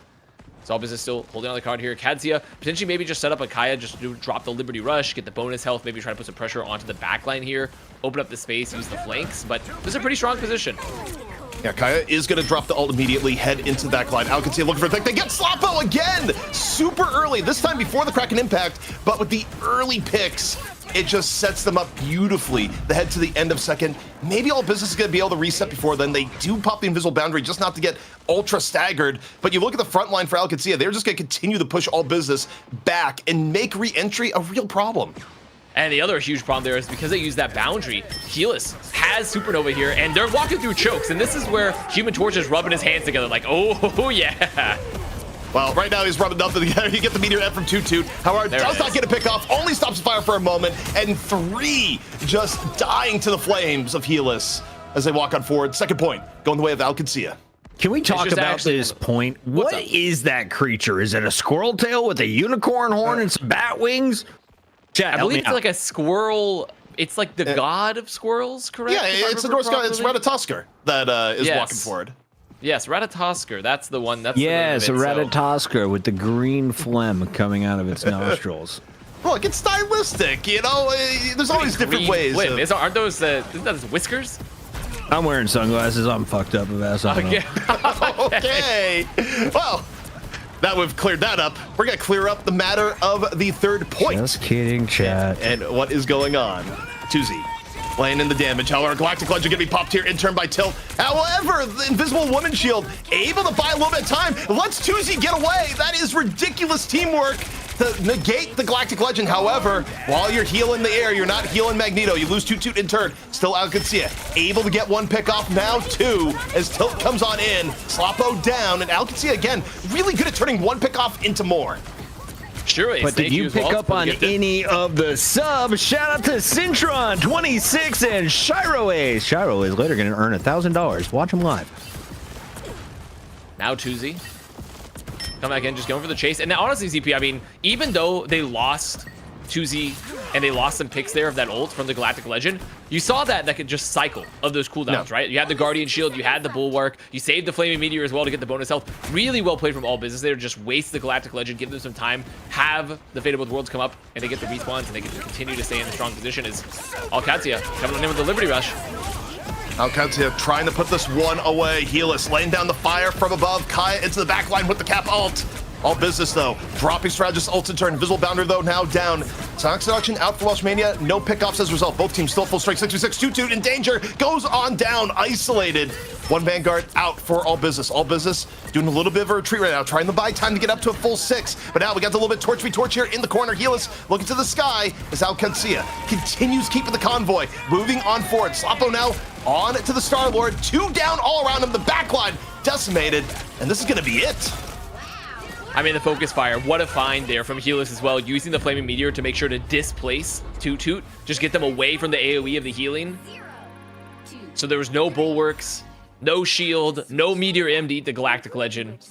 So All Business still holding on the card here. Qadsiah potentially maybe just set up a Kaya, just to drop the Liberty Rush, get the bonus health, maybe try to put some pressure onto the backline here, open up the space, use the flanks, but this is a pretty strong position. Yeah, Kaya is going to drop the ult immediately, head into the back line. Qadsiah looking for a pick. They get Slappo again! Super early, this time before the Kraken impact, but with the early picks, it just sets them up beautifully. The head to the end of second. Maybe All Business is going to be able to reset before then. They do pop the invisible boundary just not to get ultra staggered. But you look at the front line for Qadsiah, they're just going to continue to push All Business back and make re-entry a real problem. And the other huge problem there is because they use that boundary, Helis has Supernova here, and they're walking through chokes, and this is where Human Torch is rubbing his hands together like, oh yeah. Well, right now he's rubbing nothing together. You get the meteor F from Toot. However, does not get a pick off, only stops the fire for a moment, and 3 just dying to the flames of Helis as they walk on forward. Second point, going the way of Qadsiah. Can we talk about this point? What is that creature? Is it a squirrel tail with a unicorn horn and some bat wings? Chat, I believe it's like a squirrel. It's like the god of squirrels, correct? Yeah, it's the Norse god. It's Ratatoskr that is walking forward. Yes, Ratatoskr. That's the one. That's yes, a Ratatoskr with the green phlegm coming out of its nostrils. Look, it's stylistic, you know. There's always different ways. Aren't those? Isn't that whiskers? I'm wearing sunglasses. I'm fucked up of ass. Okay. Well. Now we've cleared that up. We're gonna clear up the matter of the third point. Just kidding, chat. And what is going on? Tuzi laying in the damage. However, Galactic Ledger gonna be popped here in turn by Tilt. However, the Invisible Woman Shield able to buy a little bit of time. Let's Tuzi get away. That is ridiculous teamwork. to negate the Galactic Legend. However, while you're healing the air, you're not healing Magneto. You lose Toot in turn. Still out Qadsiah, able to get one pick off, now two, as Tilt comes on in. Sloppo down, and Qadsiah again, really good at turning one pick off into more. Sure, but did you pick up on any of the subs? Shout out to Cintron 26 and Shiro-X. Shiro is later going to earn $1,000. Watch him live. Now Tuzi. Come back in, just going for the chase. And now, honestly, ZP, I mean, even though they lost Tuzi and they lost some picks there of that ult from the Galactic Legend, you saw that could just cycle of those cooldowns, right? You had the Guardian Shield, you had the Bulwark, you saved the Flaming Meteor as well to get the bonus health. Really well played from All Business there. Just waste the Galactic Legend, give them some time, have the Fate of Both Worlds come up, and they get the respawns, and they can continue to stay in a strong position as Qadsiah coming in with the Liberty Rush. Qadsiah trying to put this one away. Helis laying down the fire from above. Kaya into the back line with the cap ult. All Business though, dropping Strategist ult in turn. Invisible Boundary though now down. Sonic Seduction out for Welshmania. No pickoffs as a result. Both teams still full strength. 6v6. Toot in danger. Goes on down. Isolated. One Vanguard out for All Business. All Business doing a little bit of a retreat right now. Trying to buy time to get up to a full 6. But now we got the little bit torch v torch here in the corner. Helis looking to the sky as Qadsiah continues keeping the convoy. Moving on forward. Sloppo now on to the Star-Lord. 2 down all around him. The backline decimated. And this is going to be it. I mean, the focus fire, what a find there from Helis as well, using the Flaming Meteor to make sure to displace Toot, just get them away from the AoE of the healing. So there was no bulwarks, no shield, no Meteor M to eat the Galactic Legend.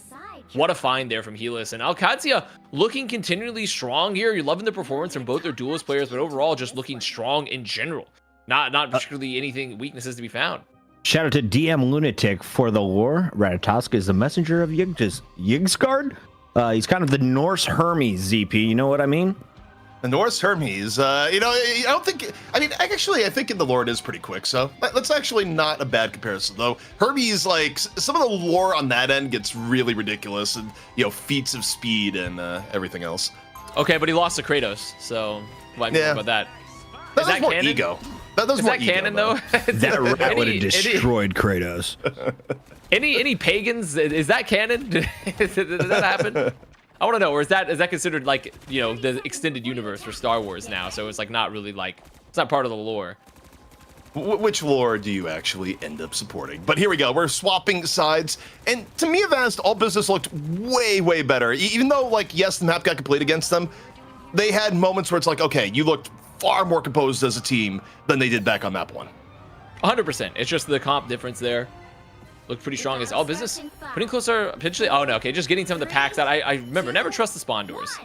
What a find there from Helis. And Qadsiah looking continually strong here. You're loving the performance from both their duelist players, but overall just looking strong in general. Not particularly anything weaknesses to be found. Shout out to DM Lunatic for the lore. Ratatosk is the messenger of Yggdrasil. He's kind of the Norse Hermes, ZP. You know what I mean? The Norse Hermes, you know, I don't think, I mean, actually, I think in the lore it is pretty quick, so that's actually not a bad comparison, though. Hermes, like, some of the lore on that end gets really ridiculous, and, you know, feats of speed and everything else. Okay, but he lost to Kratos, so what do you think about that? Is that more canon? Ego. Is that canon, though? That rat would have destroyed Kratos. Any pagans? Is that canon? Did that happen? I want to know. Or is that considered like, you know, the extended universe for Star Wars now? So it's like not really like, it's not part of the lore. Which lore do you actually end up supporting? But here we go. We're swapping sides. And to me, Advanced, All Business looked way, way better. Even though, like, yes, the map got complete against them, they had moments where it's like, okay, you looked far more composed as a team than they did back on map 1. 100%. It's just the comp difference there. Looked pretty strong as All Business. Putting closer, potentially. Oh, no. Okay, just getting some of the packs out. I remember, never trust the spawn doors.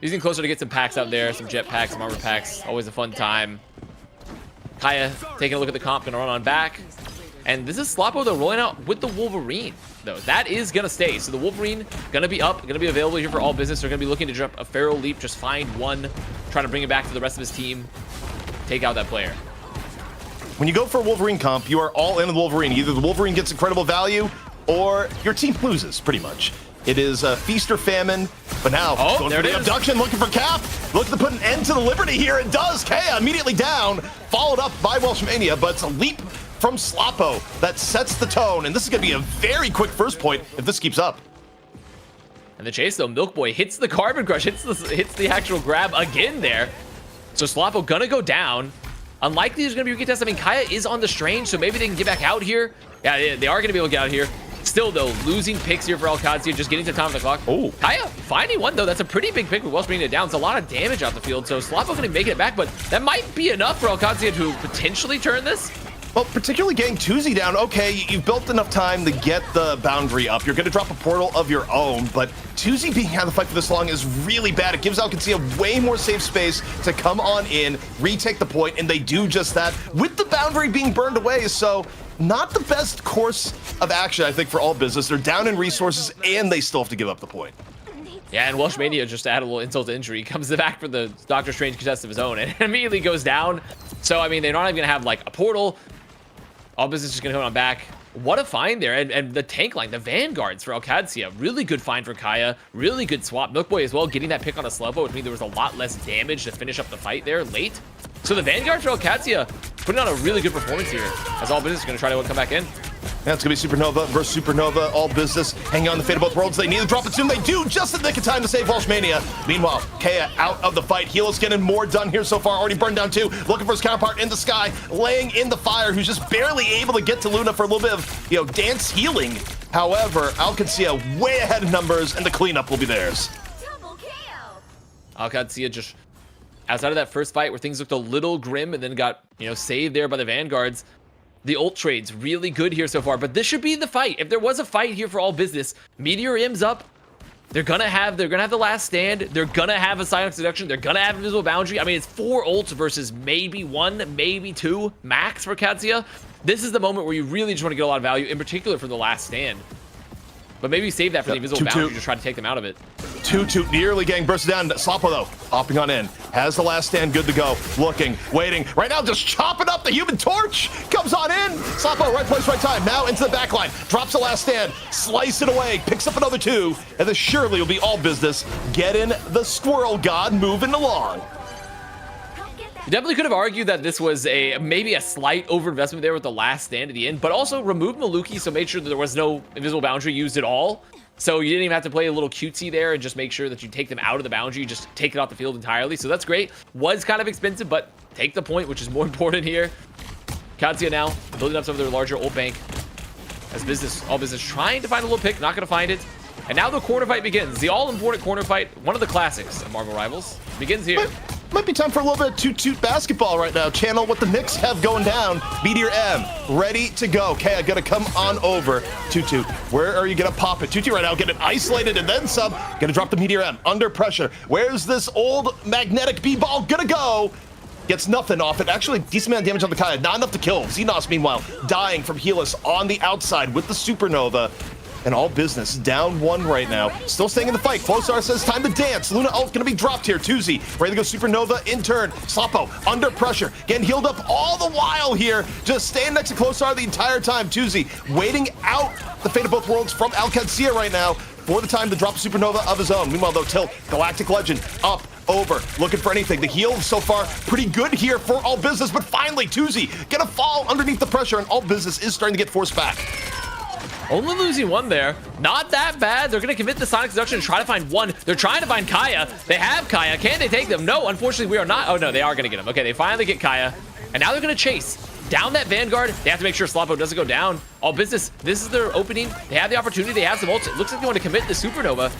Using closer to get some packs out there, some jet packs, some armor packs. Always a fun time. Kaya taking a look at the comp, gonna run on back. And this is Sloppo, though, rolling out with the Wolverine, though. That is gonna stay. So the Wolverine gonna be up, gonna be available here for All Business. They're gonna be looking to drop a Feral Leap, just find one, trying to bring it back to the rest of his team, take out that player. When you go for a Wolverine comp, you are all in with Wolverine. Either the Wolverine gets incredible value, or your team loses, pretty much. It is feast or famine, but now, going for the abduction, looking for Cap, looking to put an end to the Liberty here. It does. Kaya immediately down, followed up by Welshmania, but it's a leap from Sloppo that sets the tone, and this is going to be a very quick first point if this keeps up. And the chase, though, Milk Boy hits the Carbon Crush, hits the actual grab again there. So Sloppo gonna go down. Unlikely there's gonna be a test. I mean, Kaya is on the Strange, so maybe they can get back out here. Yeah, they are gonna be able to get out here. Still, though, losing picks here for Qadsiah, just getting to the top of the clock. Oh, Kaya finding one, though. That's a pretty big pick with Welsh bringing it down. It's a lot of damage off the field, so Sloppo gonna make it back, but that might be enough for Qadsiah to potentially turn this. Well, particularly getting Tuzi down, okay, you've built enough time to get the boundary up. You're going to drop a portal of your own, but Tuzi being out of the fight for this long is really bad. It gives Qadsiah way more safe space to come on in, retake the point, and they do just that with the boundary being burned away. So not the best course of action, I think, for All Business. They're down in resources, and they still have to give up the point. Yeah, and Welshmania, just to add a little insult to injury, comes back for the Doctor Strange contest of his own and immediately goes down. So, I mean, they're not even going to have, like, a portal. All Business is going to come on back. What a find there. And the tank line, the Vanguards for Qadsiah. Really good find for Kaya. Really good swap. Milkboy as well, getting that pick on a Sloppo, which means there was a lot less damage to finish up the fight there late. So the Vanguard for Qadsiah putting on a really good performance here, as All Business is going to try to come back in. That's going to be Supernova versus Supernova. All business. Hanging on the fate of both worlds. They need to drop it soon. They do, just in the nick of time to save Walshmania. Meanwhile, Kea out of the fight. Helos getting more done here so far. Already burned down 2. Looking for his counterpart in the sky. Laying in the fire, who's just barely able to get to Luna for a little bit of, dance healing. However, Qadsiah way ahead in numbers, and the cleanup will be theirs. Qadsiah just outside of that first fight where things looked a little grim and then got, saved there by the Vanguards. The ult trades really good here so far, but this should be the fight. If there was a fight here for all business, Meteor M's up. They're gonna have the last stand. They're gonna have a Psionic Seduction. They're gonna have Invisible Boundary. I mean, it's 4 ults versus maybe 1, maybe 2 max for Qadsiah. This is the moment where you really just want to get a lot of value, in particular from the last stand. But maybe save that for the Invisible Boundary to try to take them out of it. 2-2, nearly getting bursted down. Sloppo, though, hopping on in. Has the last stand good to go. Looking, waiting. Right now, just chopping up the Human Torch. Comes on in. Sloppo, right place, right time. Now into the back line. Drops the last stand. Slice it away. Picks up another 2. And this surely will be all business. Getting the Squirrel God moving along. You definitely could have argued that this was maybe a slight overinvestment there with the last stand at the end, but also removed Maluki, so made sure that there was no Invisible Boundary used at all. So you didn't even have to play a little cutesy there and just make sure that you take them out of the boundary, just take it off the field entirely. So that's great. Was kind of expensive, but take the point, which is more important here. Qadsiah now building up some of their larger ult bank. As business, all business trying to find a little pick, not going to find it. And now the corner fight begins. The all-important corner fight, one of the classics of Marvel Rivals, begins here. Might be time for a little bit of toot-toot basketball right now. Channel what the Knicks have going down. Meteor M, ready to go. Kea gonna come on over. Toot-toot, where are you gonna pop it? Toot-toot right now, getting isolated and then some. Gonna drop the Meteor M, under pressure. Where's this old magnetic B-ball gonna go? Gets nothing off it. Actually, decent amount of damage on the Kaya. Not enough to kill. Xenos, meanwhile, dying from Helis on the outside with the Supernova. And all business down 1 right now. Still staying in the fight. Flowstar says time to dance. Luna ult gonna be dropped here. Tuzi ready to go Supernova in turn. Sloppo under pressure. Getting healed up all the while here. Just staying next to Flowstar the entire time. Tuzi waiting out the fate of both worlds from Qadsiah right now for the time to drop Supernova of his own. Meanwhile though, Tilt, Galactic Legend, up, over, looking for anything. The heal so far pretty good here for all business, but finally Tuzi gonna fall underneath the pressure and all business is starting to get forced back. Only losing 1 there. Not that bad. They're going to commit the Sonic Seduction and try to find 1. They're trying to find Kaya. They have Kaya. Can they take them? No, unfortunately, we are not. Oh, no, they are going to get him. Okay, they finally get Kaya. And now they're going to chase down that Vanguard. They have to make sure Sloppo doesn't go down. All business. This is their opening. They have the opportunity. They have some ults. It looks like they want to commit the Supernova.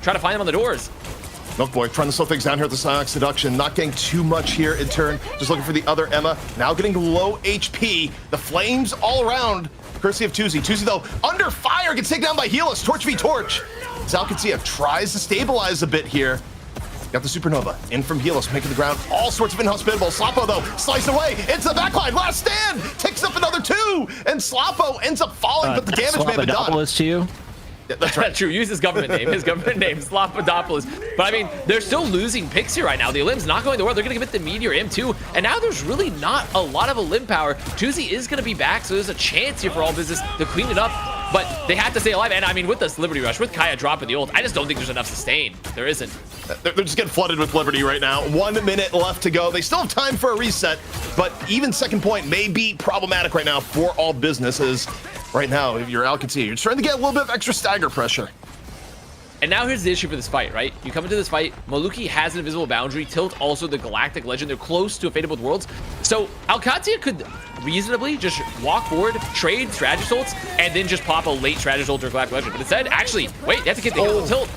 Try to find them on the doors. Milkboy trying to slow things down here at the Sonic Seduction. Not getting too much here in turn. Just looking for the other Emma. Now getting low HP. The flames all around. Courtesy of Tuzi. Tuzi, though, under fire, gets taken down by Helis. Torch v Torch. Qadsiah tries to stabilize a bit here. Got the Supernova in from Helis, making the ground all sorts of inhospitable. Sloppo, though, sliced away into the backline. Last stand takes up another 2, and Sloppo ends up falling, but the damage may have been done. To you. Yeah, that's right. True. Use his government name. His government name, Slopodopoulos. But I mean, they're still losing picks here right now. The Elim's not going to work. They're going to commit the Meteor M too. And now there's really not a lot of Elim power. Tuzi is going to be back, so there's a chance here for all business to clean it up. But they have to stay alive. And I mean, with this Liberty Rush, with Kaya dropping the ult, I just don't think there's enough sustain. There isn't. They're just getting flooded with Liberty right now. 1 minute left to go. They still have time for a reset, but even second point may be problematic right now for all businesses. Right now, if you're Qadsiah, you're trying to get a little bit of extra stagger pressure. And now here's the issue for this fight, right? You come into this fight, Maluki has an Invisible Boundary, Tilt also the Galactic Legend. They're close to a Fate of Both Worlds. So Qadsiah could reasonably just walk forward, trade Strategist ults, and then just pop a late Strategist ult or Galactic Legend. But instead, actually, wait, they have to get the Tilt.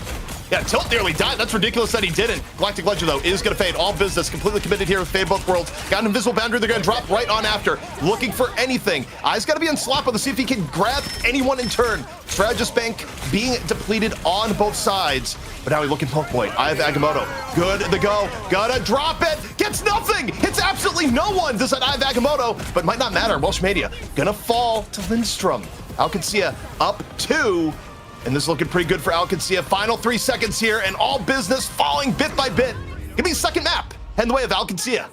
Yeah, Tilt nearly died. That's ridiculous that he didn't. Galactic Legend, though, is going to fade. All business completely committed here with Fate of Both Worlds. Got an Invisible Boundary they're going to drop right on after. Looking for anything. Eyes got to be on Sloppo to see if he can grab anyone in turn. Strategist Bank being depleted on both sides. But now he's looking Poke Boy. Eye of Agamotto. Good to go. Gotta drop it. Gets nothing. Hits absolutely no one. Does that Eye of Agamotto, but might not matter. Walshmania gonna fall to Lindstrom. Qadsiah up 2. And this is looking pretty good for Qadsiah. Final 3 seconds here, and all business falling bit by bit. Give me a second map. Head in the way of Qadsiah.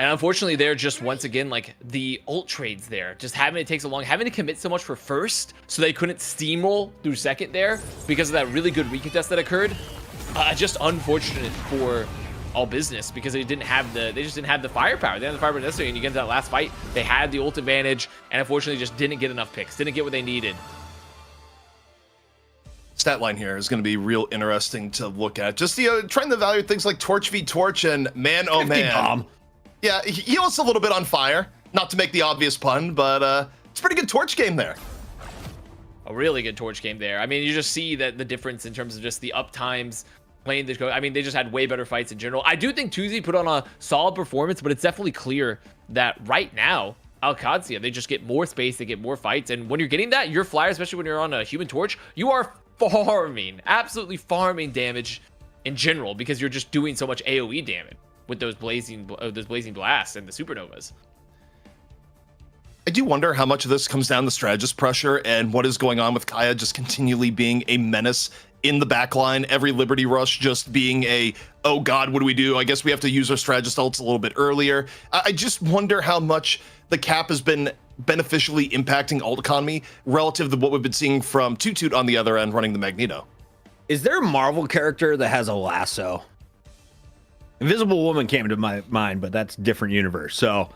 And unfortunately, they're just, once again, like, the ult trades there. Just having to take so long, having to commit so much for first, so they couldn't steamroll through second there because of that really good recontest that occurred. Just unfortunate for all business because they just didn't have the firepower. They didn't have the firepower necessary, and you get into that last fight, they had the ult advantage, and unfortunately just didn't get enough picks, didn't get what they needed. Stat line here is going to be real interesting to look at. Just trying to evaluate things like Torch v Torch, and man, oh man, bomb. Yeah, he was a little bit on fire. Not to make the obvious pun, but it's a pretty good Torch game there. A really good Torch game there. I mean, you just see that the difference in terms of just the up times playing this. I mean, they just had way better fights in general. I do think Tuesday put on a solid performance, but it's definitely clear that right now, Qadsiah, they just get more space, they get more fights, and when you're getting that, your flyer, especially when you're on a Human Torch, you are absolutely farming damage in general because you're just doing so much AoE damage with those blazing blasts and the supernovas. I do wonder how much of this comes down to strategist pressure and what is going on with Kaya just continually being a menace in the backline. Every Liberty Rush just being oh god, what do we do? I guess we have to use our strategist ults a little bit earlier. I just wonder how much the cap has been beneficially impacting ult economy relative to what we've been seeing from Toot on the other end running the Magneto. Is there a Marvel character that has a lasso? Invisible Woman came to my mind, but that's a different universe. So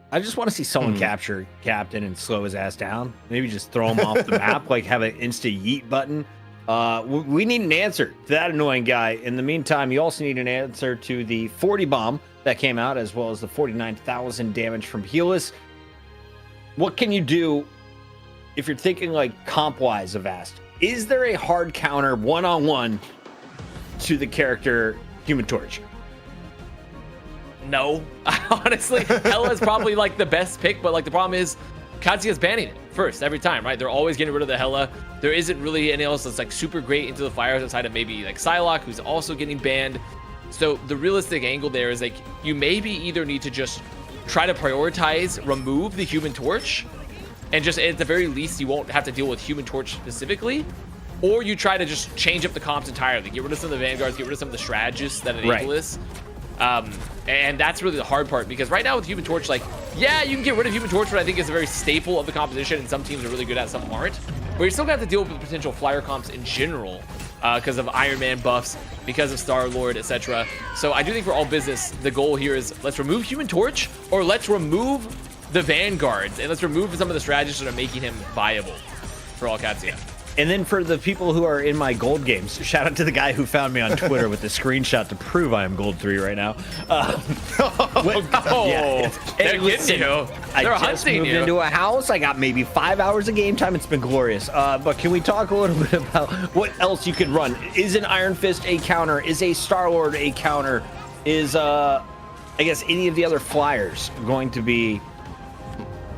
I just want to see someone capture Captain and slow his ass down. Maybe just throw him off the map, like have an insta yeet button. We need an answer to that annoying guy. In the meantime, you also need an answer to the 40 bomb that came out, as well as the 49,000 damage from Helis. What can you do if you're thinking like comp-wise of Ast? Is there a hard counter one-on-one to the character Human Torch? No, honestly, Hela is probably like the best pick, but like the problem is Qadsiah's banning it first every time, right? They're always getting rid of the Hela. There isn't really anyone else that's like super great into the fires outside of maybe like Psylocke, who's also getting banned. So the realistic angle there is like you maybe either need to just try to prioritize remove the Human Torch, and just at the very least you won't have to deal with Human Torch specifically, or you try to just change up the comps entirely, get rid of some of the vanguards, get rid of some of the strategists that enable this. And that's really the hard part, because right now with Human Torch, like, yeah, you can get rid of Human Torch, but I think it's a very staple of the composition, and some teams are really good at, some aren't. But you're still gonna have to deal with potential flyer comps in general, because of Iron Man buffs, because of Star-Lord, etc. So I do think for all business, the goal here is let's remove Human Torch, or let's remove the vanguards, and let's remove some of the strategies that are making him viable for all Qadsiah. And then for the people who are in my gold games, shout out to the guy who found me on Twitter with the screenshot to prove I am gold 3 right now. They're getting you. I just moved into a house. I got maybe 5 hours of game time. It's been glorious. But can we talk a little bit about what else you could run? Is an Iron Fist a counter? Is a Star-Lord a counter? Is, I guess, any of the other flyers going to be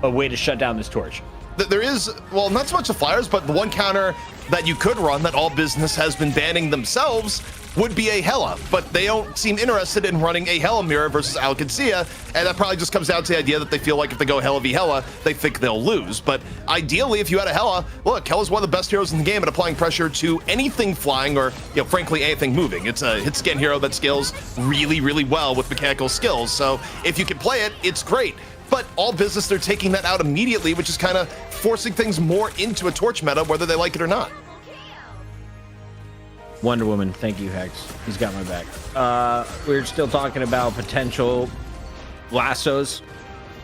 a way to shut down this Torch? There is, well, not so much the flyers, but the one counter that you could run that all business has been banning themselves would be a Hela, but they don't seem interested in running a Hela mirror versus Qadsiah, and that probably just comes down to the idea that they feel like if they go Hela v Hela, they think they'll lose. But ideally, if you had a Hela, look, Hela's one of the best heroes in the game at applying pressure to anything flying or, frankly, anything moving. It's a hit scan hero that scales really, really well with mechanical skills, so if you can play it, it's great. But all business, they're taking that out immediately, which is kind of forcing things more into a Torch meta, whether they like it or not. Wonder Woman, thank you, Hex. He's got my back. We're still talking about potential lassos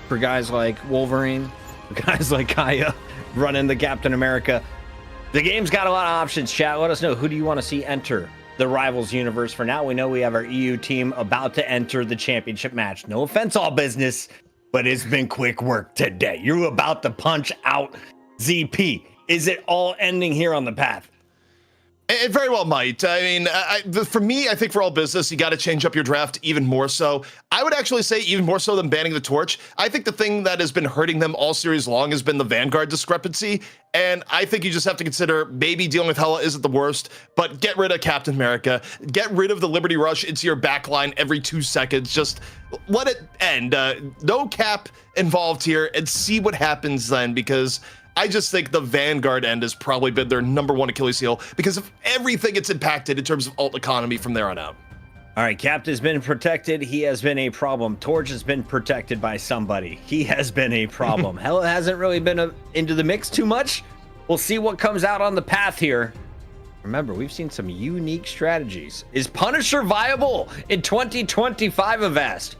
for guys like Wolverine, for guys like Kaya, running the Captain America. The game's got a lot of options, chat. Let us know, who do you want to see enter the Rivals universe? For now, we know we have our EU team about to enter the championship match. No offense, all business, but it's been quick work today. You're about to punch out ZP. Is it all ending here on the path? It very well might. I mean, for me, I think for all business, you got to change up your draft even more so. I would actually say even more so than banning the Torch. I think the thing that has been hurting them all series long has been the Vanguard discrepancy. And I think you just have to consider maybe dealing with Hela isn't the worst, but get rid of Captain America. Get rid of the Liberty Rush into your backline every 2 seconds. Just let it end. No cap involved here, and see what happens then, because I just think the Vanguard end has probably been their #1 Achilles heel because of everything it's impacted in terms of ult economy from there on out. All right, Capt has been protected. He has been a problem. Torch has been protected by somebody. He has been a problem. Hela hasn't really been into the mix too much. We'll see what comes out on the path here Remember, we've seen some unique strategies. Is Punisher viable in 2025 Avast?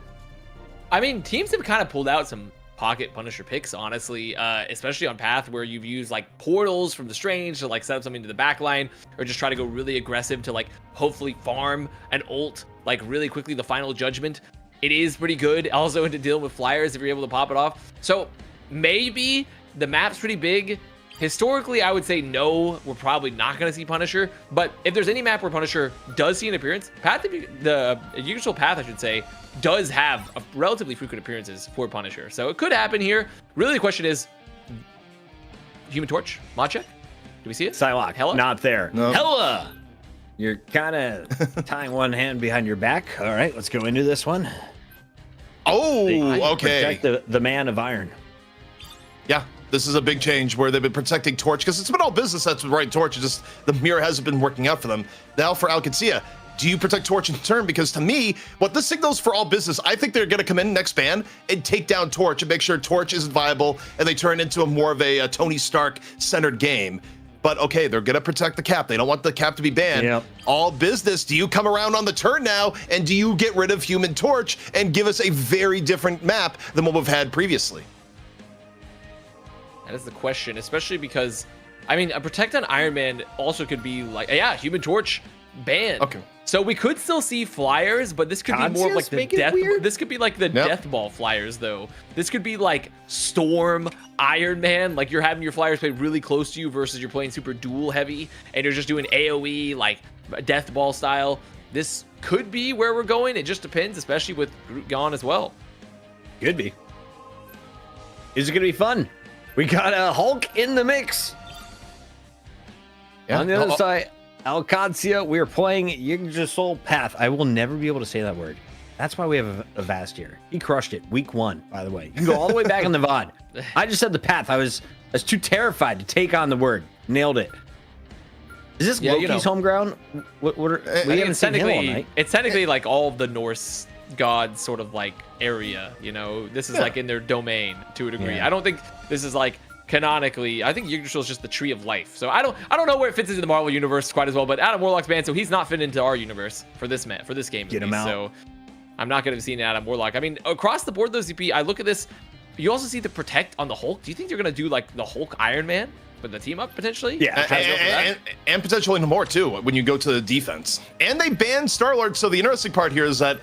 I mean, teams have kind of pulled out some pocket Punisher picks, honestly, especially on path where you've used like portals from the Strange to like set up something to the back line, or just try to go really aggressive to like hopefully farm an ult like really quickly, the final judgment. It is pretty good also into dealing with flyers if you're able to pop it off. So maybe the map's pretty big. Historically, I would say no, we're probably not going to see Punisher. But if there's any map where Punisher does see an appearance, the usual path, I should say, does have a relatively frequent appearances for Punisher. So it could happen here. Really, the question is, Human Torch, mod check? Do we see it? Psylocke, Hella? not there. No. Hella! You're kind of tying one hand behind your back. All right, let's go into this one. Oh, okay. Protect the man of iron. Yeah, this is a big change where they've been protecting Torch because it's been all business that's been right Torch. It's just the mirror hasn't been working out for them. Now for Qadsiah, do you protect Torch in turn? Because to me, what this signals for all business, I think they're going to come in next ban and take down Torch and make sure Torch isn't viable and they turn into a more of a Tony Stark centered game. But okay, they're going to protect the cap. They don't want the cap to be banned. Yep. All business. Do you come around on the turn now and do you get rid of Human Torch and give us a very different map than what we've had previously? That is the question, especially because, I mean, a Protect on Iron Man also could be like, yeah, Human Torch banned. Okay. So we could still see flyers, but this could be more of like the death. This could be like the death ball flyers, though. This could be like Storm, Iron Man. Like you're having your flyers play really close to you versus you're playing super duel heavy, and you're just doing AOE like death ball style. This could be where we're going. It just depends, especially with Groot gone as well. Could be. Is it gonna be fun? We got a Hulk in the mix. Yeah. On the other side, Qadsiah, we're playing Yggdrasil Path. I will never be able to say that word. That's why we have a Vast here. He crushed it. Week 1, by the way. You can go all the way back on the VOD. I just said the path. I was too terrified to take on the word. Nailed it. Is this Loki's home ground? We haven't seen him all night. It's technically like all of the Norse gods sort of like area, you know. This is like in their domain to a degree. Yeah. I don't think this is like canonically. I think Yggdrasil is just the tree of life. So I don't know where it fits into the Marvel universe quite as well, but Adam Warlock's banned, so he's not fit into our universe for this game. Get him out. So I'm not going to see Adam Warlock. I mean, across the board though, ZP, I look at this. You also see the Protect on the Hulk. Do you think they're going to do like the Hulk Iron Man with the team up potentially? Yeah, and potentially more too when you go to the defense. And they banned Star-Lord, so the interesting part here is that,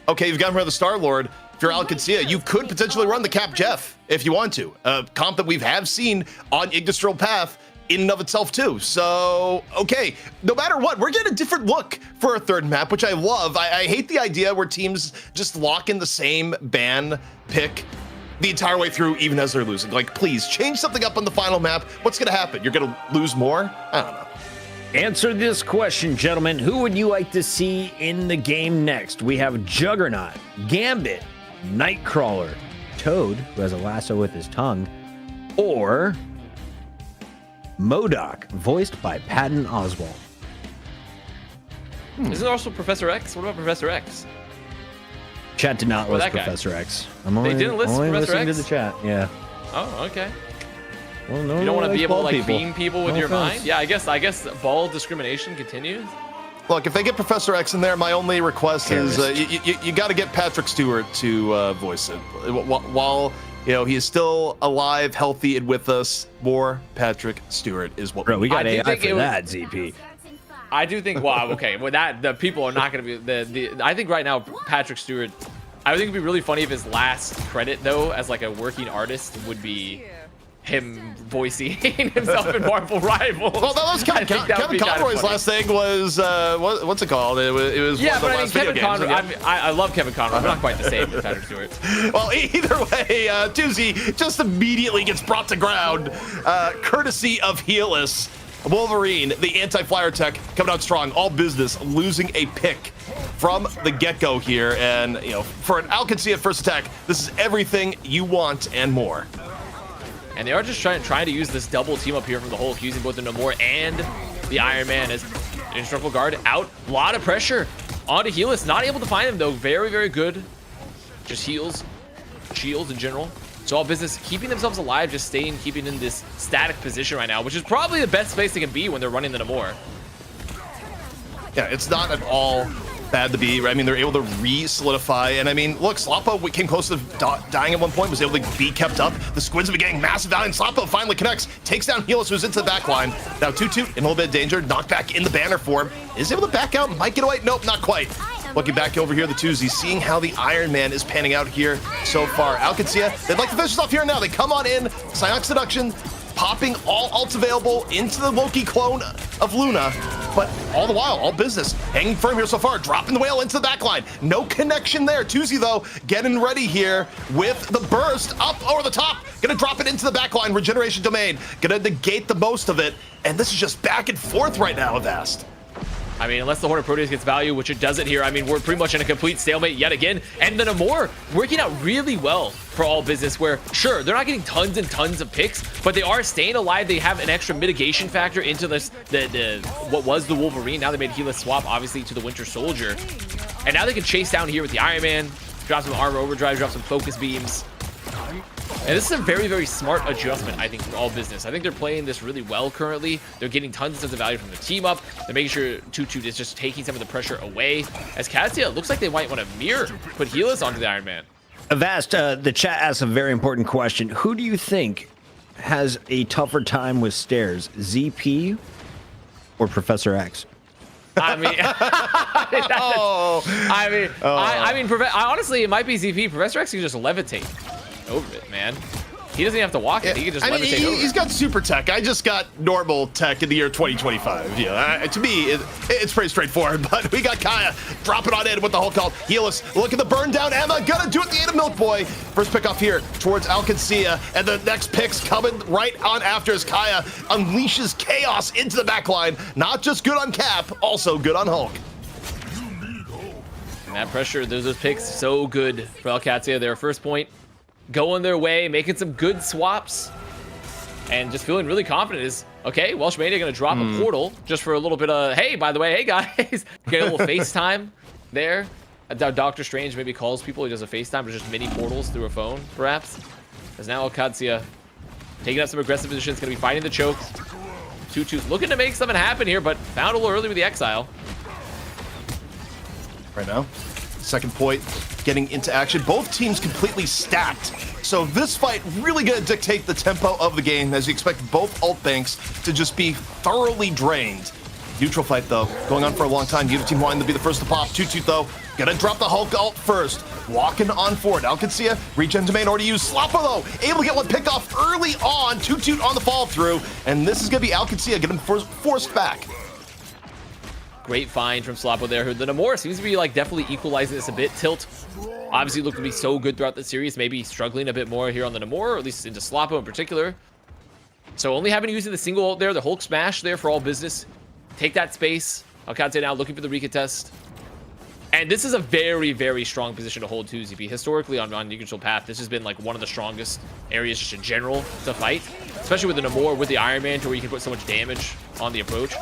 okay, you've gotten rid of the Star-Lord. If you're Qadsiah, you could potentially run the Cap Jeff if you want to. A comp that we have seen on Yggdrasil Path in and of itself too. So, okay, no matter what, we're getting a different look for a third map, which I love. I hate the idea where teams just lock in the same ban pick the entire way through, even as they're losing. Like, please, change something up on the final map. What's going to happen? You're going to lose more? I don't know. Answer this question, gentlemen. Who would you like to see in the game next? We have Juggernaut, Gambit, Nightcrawler, Toad, who has a lasso with his tongue, or MODOK, voiced by Patton Oswalt. Isn't there also Professor X? What about Professor X? Chat did not list Professor X. They didn't list Professor listening X? to the chat. Yeah. Oh, okay. Well, no, You don't want to be able to like people. beam people with No your offense. mind? Yeah, I guess ball discrimination continues. Look, if they get Professor X in there, my only request is you got to get Patrick Stewart to voice it. While he is still alive, healthy, and with us, more Patrick Stewart is what Bro, we got I do AI think for it that, ZP. I do think, wow, okay, well the people are not going to be I think right now Patrick Stewart. I think it'd be really funny if his last credit though, as like a working artist, would be him voicing himself in Marvel Rivals. Well, that was Kevin Conroy's last thing was what's it called? It was yeah, one of the but I mean last video Kevin Conroy. games. I love Kevin Conroy. I'm not quite the same as Patrick Stewart. Well, either way, Doozy just immediately gets brought to ground, courtesy of Healus. Wolverine, the anti-flyer tech, coming out strong. All business, losing a pick from the get-go here. And, for an Qadsiah first attack, this is everything you want and more. And they are just trying to use this double team up here from the Hulk, using both the Namor and the Iron Man as indestructible guard out. A lot of pressure onto Healus. Not able to find him, though. Very, very good. Just heals, shields in general. So all business, keeping themselves alive, just keeping in this static position right now, which is probably the best place they can be when they're running the Namor. Yeah, it's not at all bad to be. I mean, they're able to re-solidify. And I mean, look, Sloppo came close to dying at one point, was able to be kept up. The Squids have been getting massive value, and Sloppo finally connects, takes down Helis, who's into the back line. Now, Toot in a little bit of danger, knocked back in the banner form. Is able to back out, might get away. Nope, not quite. Looking back over here, the Tuesday, seeing how the Iron Man is panning out here so far. Qadsiah, they'd like to finish this off here now. They come on in, Psionic Seduction, popping all ults available into the Loki clone of Luna, but all the while, all business, hanging firm here so far, dropping the whale into the backline. No connection there. Tuesday, though, getting ready here with the burst up over the top. Gonna drop it into the backline, regeneration domain. Gonna negate the most of it, and this is just back and forth right now with Vast. I mean, unless the Hornet Proteus gets value, which it doesn't here, I mean, we're pretty much in a complete stalemate yet again. And then Namor working out really well for all business, where, sure, they're not getting tons and tons of picks, but they are staying alive. They have an extra mitigation factor into this, what was the Wolverine. Now they made Helis swap, obviously, to the Winter Soldier. And now they can chase down here with the Iron Man, drop some armor overdrive, drop some focus beams. And this is a very, very smart adjustment, I think, for all business. I think they're playing this really well currently. They're getting tons and tons of value from the team up. They're making sure Toot is just taking some of the pressure away. As Qadsiah, looks like they might want to put Helis onto the Iron Man. Avast, the chat asks a very important question. Who do you think has a tougher time with stairs, ZP or Professor X? I mean, honestly, it might be ZP. Professor X can just levitate over it, man. He doesn't even have to walk it. He can just levitate over he's got super tech. I just got normal tech in the year 2025. Yeah, to me, it's pretty straightforward, but we got Kaya dropping on in with the whole call. Helis, look at the burn down. Emma gonna do it, the Ada Milk Boy. First pick off here towards Qadsiah, and the next pick's coming right on after as Kaya unleashes chaos into the backline. Not just good on Cap, also good on Hulk. And that pressure, those picks, so good for Qadsiah. Their first point going their way, making some good swaps, and just feeling really confident is, okay, Welsh Mania gonna drop a portal just for a little bit of, hey, by the way, hey guys, get a little FaceTime there. Doctor Strange maybe calls people, he does a FaceTime, but just mini portals through a phone, perhaps. As now Qadsiah taking up some aggressive positions, gonna be fighting the choke. Toot's looking to make something happen here, but found a little early with the Exile. Right now, second point, getting into action. Both teams completely stacked. So this fight really going to dictate the tempo of the game, as you expect both ult banks to just be thoroughly drained. Neutral fight, though, going on for a long time. Neither team wanting to be the first to pop. Toot, though, gonna drop the Hulk ult first. Walking on forward. Qadsiah, regen domain already used. Sloppo, though, able to get one pick off early on. Toot on the fall through. And this is going to be Qadsiah getting forced back. Great find from Sloppo there. The Namor seems to be like definitely equalizing this a bit. Tilt obviously looked to be so good throughout the series, maybe struggling a bit more here on the Namor, or at least into Sloppo in particular. So only having using the single ult there, the Hulk smash there for all business. Take that space. Qadsiah now looking for the recontest. And this is a very, very strong position to hold too, ZP. Historically on Neutral Path, this has been like one of the strongest areas just in general to fight, especially with the Namor, with the Iron Man, to where you can put so much damage on the approach.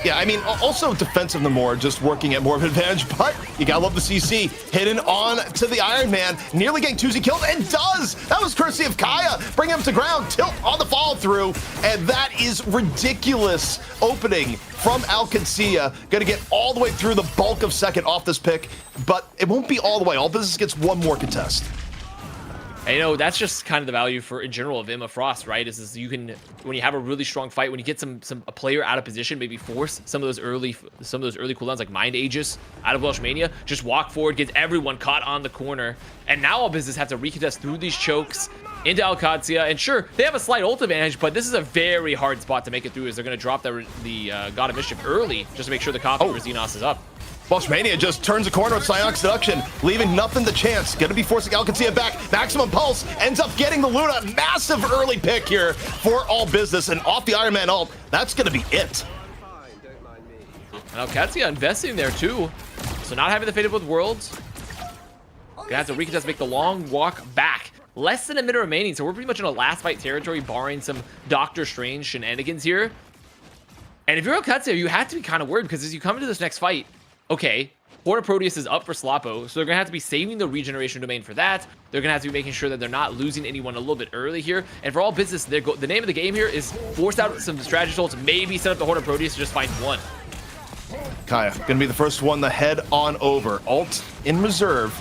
Yeah, I mean, also defensive Namor, just working at more of an advantage, but you gotta love the CC. Hidden on to the Iron Man, nearly getting Tuesday killed, and does! That was courtesy of Kaya, bring him to ground, tilt on the follow through, and that is ridiculous opening from Qadsiah. Gonna get all the way through the bulk of second off this pick, but it won't be all the way. All business gets one more contest. And you know, that's just kind of the value for in general of Emma Frost, right? Is you can, when you have a really strong fight, when you get a player out of position, maybe force some of those early cooldowns like Mind Aegis out of Welsh Mania, just walk forward, get everyone caught on the corner, and now all business have to recontest through these chokes into Qadsiah. And sure, they have a slight ult advantage, but this is a very hard spot to make it through, as they're going to drop the God of Mischief early just to make sure the copy for Xenos is up. Welsh Mania just turns a corner with Psionic Seduction, leaving nothing to chance. Gonna be forcing Qadsiah back. Maximum Pulse ends up getting the Luna. Massive early pick here for all business, and off the Iron Man ult, that's gonna be it. Now Qadsiah investing there too, so not having the Fate of Worlds. Gonna have to recontest, make the long walk back. Less than a minute remaining, so we're pretty much in a last fight territory, barring some Doctor Strange shenanigans here. And if you're Qadsiah, you have to be kind of worried, because as you come into this next fight, okay, Hornet Proteus is up for Sloppo, so they're gonna have to be saving the regeneration domain for that. They're gonna have to be making sure that they're not losing anyone a little bit early here. And for all business, the name of the game here is force out some strategy ults, maybe set up the Hornet Proteus to just find one. Kaya gonna be the first one to head on over. Ult in reserve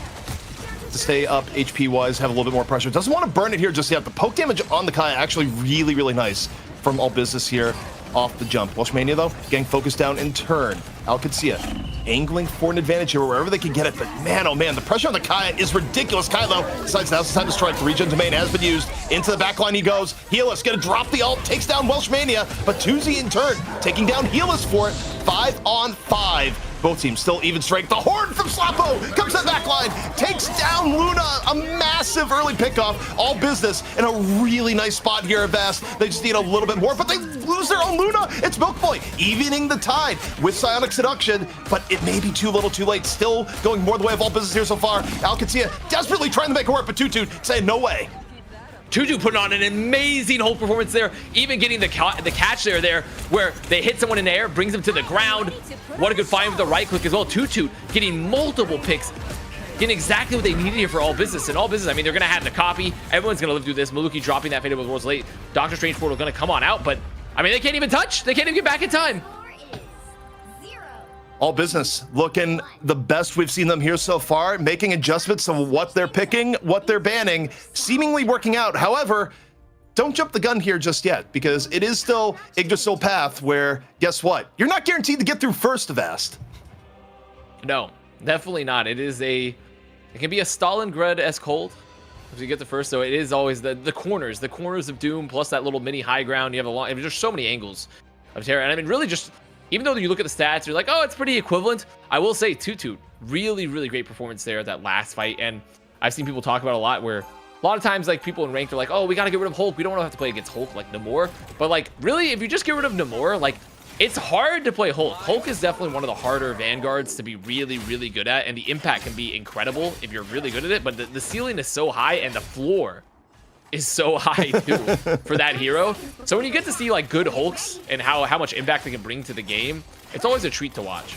to stay up HP wise, have a little bit more pressure. Doesn't want to burn it here just yet. The poke damage on the Kaya actually really nice from All Business here off the jump. Welshmania though, getting focused down in turn. Qadsiah angling for an advantage here wherever they can get it, but man, oh man, the pressure on the Kaya is ridiculous. Kaya though decides now's the time to strike. The regen domain has been used. Into the backline he goes. Helis gonna drop the ult, takes down Welshmania, but Tuzi in turn taking down Helis for it. 5 on 5. Both teams still even strength. The Horde from Slappo comes to the back line, takes down Luna. A massive early pickoff. All Business in a really nice spot here at Vast. They just need a little bit more, but they lose their own Luna. It's Milk Boy evening the tide with Psionic Seduction, but it may be too little too late. Still going more the way of All Business here so far. Qadsiah desperately trying to make it work, but Tutu saying no way. Tutu putting on an amazing whole performance there, even getting the catch there where they hit someone in the air, brings them to the ground. What a good find with the right click as well. Tutu getting multiple picks, getting exactly what they needed here for All Business. And All Business, I mean, they're going to have the copy. Everyone's going to live through this. Maluki dropping that Fatal Worlds late. Doctor Strange portal going to come on out, but I mean, they can't even touch. They can't even get back in time. All Business looking the best we've seen them here so far, making adjustments to what they're picking, what they're banning, seemingly working out. However, don't jump the gun here just yet, because it is still Yggdrasil path where, guess what? You're not guaranteed to get through first to Vast. No, definitely not. It can be a Stalingrad-esque hold if you get the first, so it is always the corners of doom, plus that little mini high ground. You have there's so many angles of terror, and I mean, really just, even though you look at the stats, you're like, oh, it's pretty equivalent. I will say Tutu, really great performance there at that last fight. And I've seen people talk about a lot where a lot of times like people in ranked are like, oh, we got to get rid of Hulk. We don't want to have to play against Hulk like Namor. But like really, if you just get rid of Namor, like it's hard to play Hulk. Hulk is definitely one of the harder vanguards to be really good at. And the impact can be incredible if you're really good at it. But the ceiling is so high and the floor is so high too for that hero. So when you get to see like good Hulks and how much impact they can bring to the game, it's always a treat to watch.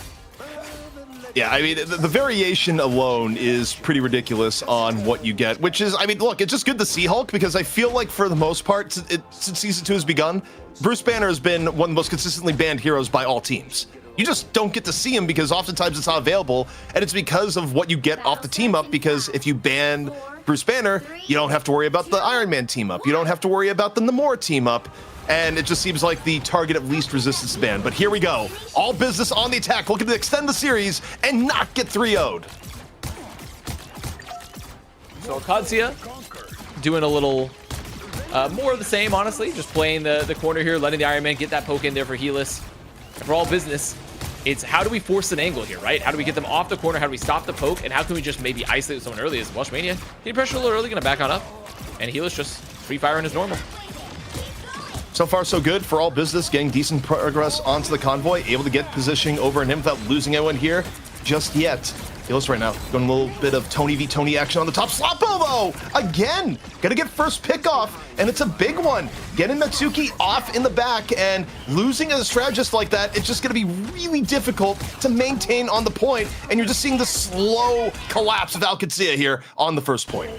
Yeah, I mean, the variation alone is pretty ridiculous on what you get, which is, I mean, look, it's just good to see Hulk, because I feel like for the most part, since Season 2 has begun, Bruce Banner has been one of the most consistently banned heroes by all teams. You just don't get to see him because oftentimes it's not available, and it's because of what you get off the team up, because if you ban Bruce Banner, you don't have to worry about the Iron Man team up. You don't have to worry about the Namor team up. And it just seems like the target of least resistance to ban. But here we go. All Business on the attack, looking to extend the series and not get 3-0'd. So Qadsiah doing a little more of the same, honestly. Just playing the corner here, letting the Iron Man get that poke in there for Helis. For All Business, it's how do we force an angle here, right? How do we get them off the corner? How do we stop the poke? And how can we just maybe isolate someone early? As Welshmania getting pressure a little early, going to back on up. And Helis just free firing as normal. So far, so good for All Business, getting decent progress onto the convoy, able to get positioning over him without losing anyone here just yet. Helis right now going a little bit of Tony v Tony action on the top. Slappo though, again, gonna get first pick off, and it's a big one. Getting Metsuki off in the back, and losing a strategist like that, it's just gonna be really difficult to maintain on the point, and you're just seeing the slow collapse of Qadsiah here on the first point.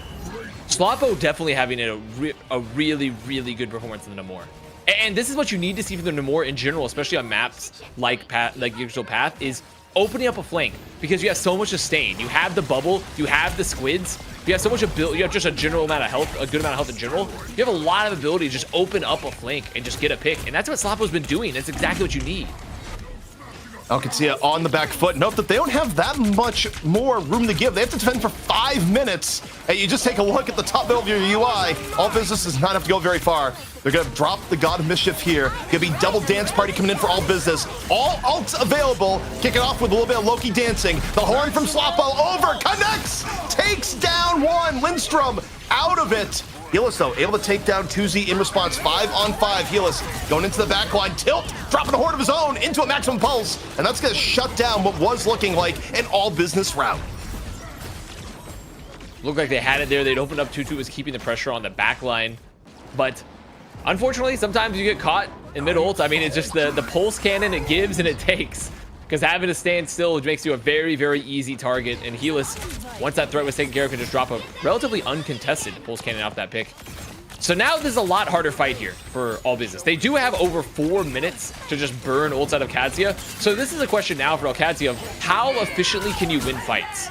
Slappo definitely having a really good performance in the Namor. And this is what you need to see from the Namor in general, especially on maps like Yggdrasil Path, is opening up a flank, because you have so much sustain. You have the bubble, you have the squids, you have so much ability, you have just a general amount of health, a good amount of health in general. You have a lot of ability to just open up a flank and just get a pick. And that's what Slappo's been doing. That's exactly what you need. Qadsiah on the back foot. Note that they don't have that much more room to give. They have to defend for 5 minutes. And you just take a look at the top middle of your UI. All Business does not have to go very far. They're going to drop the God of Mischief here. Going to be double dance party coming in for All Business. All ults available. Kick it off with a little bit of Loki dancing. The horn from Slappo over. Connects. Takes down one. Lindstrom out of it. Helis, though, able to take down Tuzi in response. 5 on 5. Helis going into the back line. Tilt, dropping a horde of his own into a maximum pulse. And that's going to shut down what was looking like an All Business route. Looked like they had it there. They'd opened up. Tutu was keeping the pressure on the back line. But unfortunately, sometimes you get caught in mid-ult. I mean, it's just the pulse cannon. It gives and it takes. Because having to stand still makes you a very easy target. And Helis, once that threat was taken care of, can just drop a relatively uncontested pulse cannon off that pick. So now there's a lot harder fight here for All Business. They do have over 4 minutes to just burn ult out of Qadsiah. So this is a question now for Qadsiah of how efficiently can you win fights?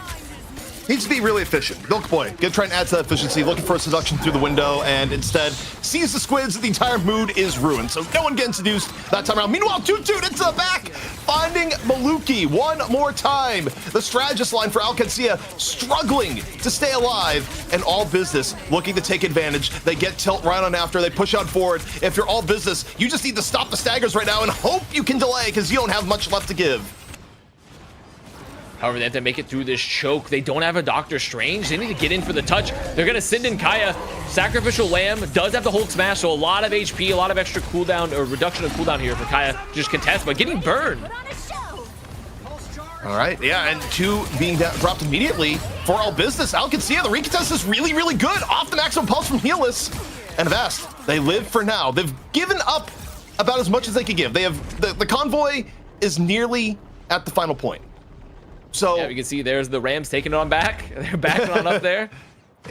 Needs to be really efficient. Milk Boy, gonna try and add to that efficiency, looking for a seduction through the window, and instead sees the squids, and the entire mood is ruined. So no one gets introduced that time around. Meanwhile, Toot into the back, finding Maluki one more time. The strategist line for Qadsiah struggling to stay alive, and All Business looking to take advantage. They get tilt right on after, they push out forward. If you're All Business, you just need to stop the staggers right now and hope you can delay, because you don't have much left to give. However, they have to make it through this choke. They don't have a Doctor Strange. They need to get in for the touch. They're going to send in Kaya. Sacrificial Lamb does have the Hulk Smash, so a lot of HP, a lot of extra cooldown, or reduction of cooldown here for Kaya to just contest, but getting burned. All right, yeah, and 2 being dropped immediately for All Business. Qadsiah, the recontest is really, really good. Off the maximum pulse from Healess. And Avast, they live for now. They've given up about as much as they could give. They have the convoy is nearly at the final point. So yeah, you can see there's the Rams taking it on back. They're backing on up there.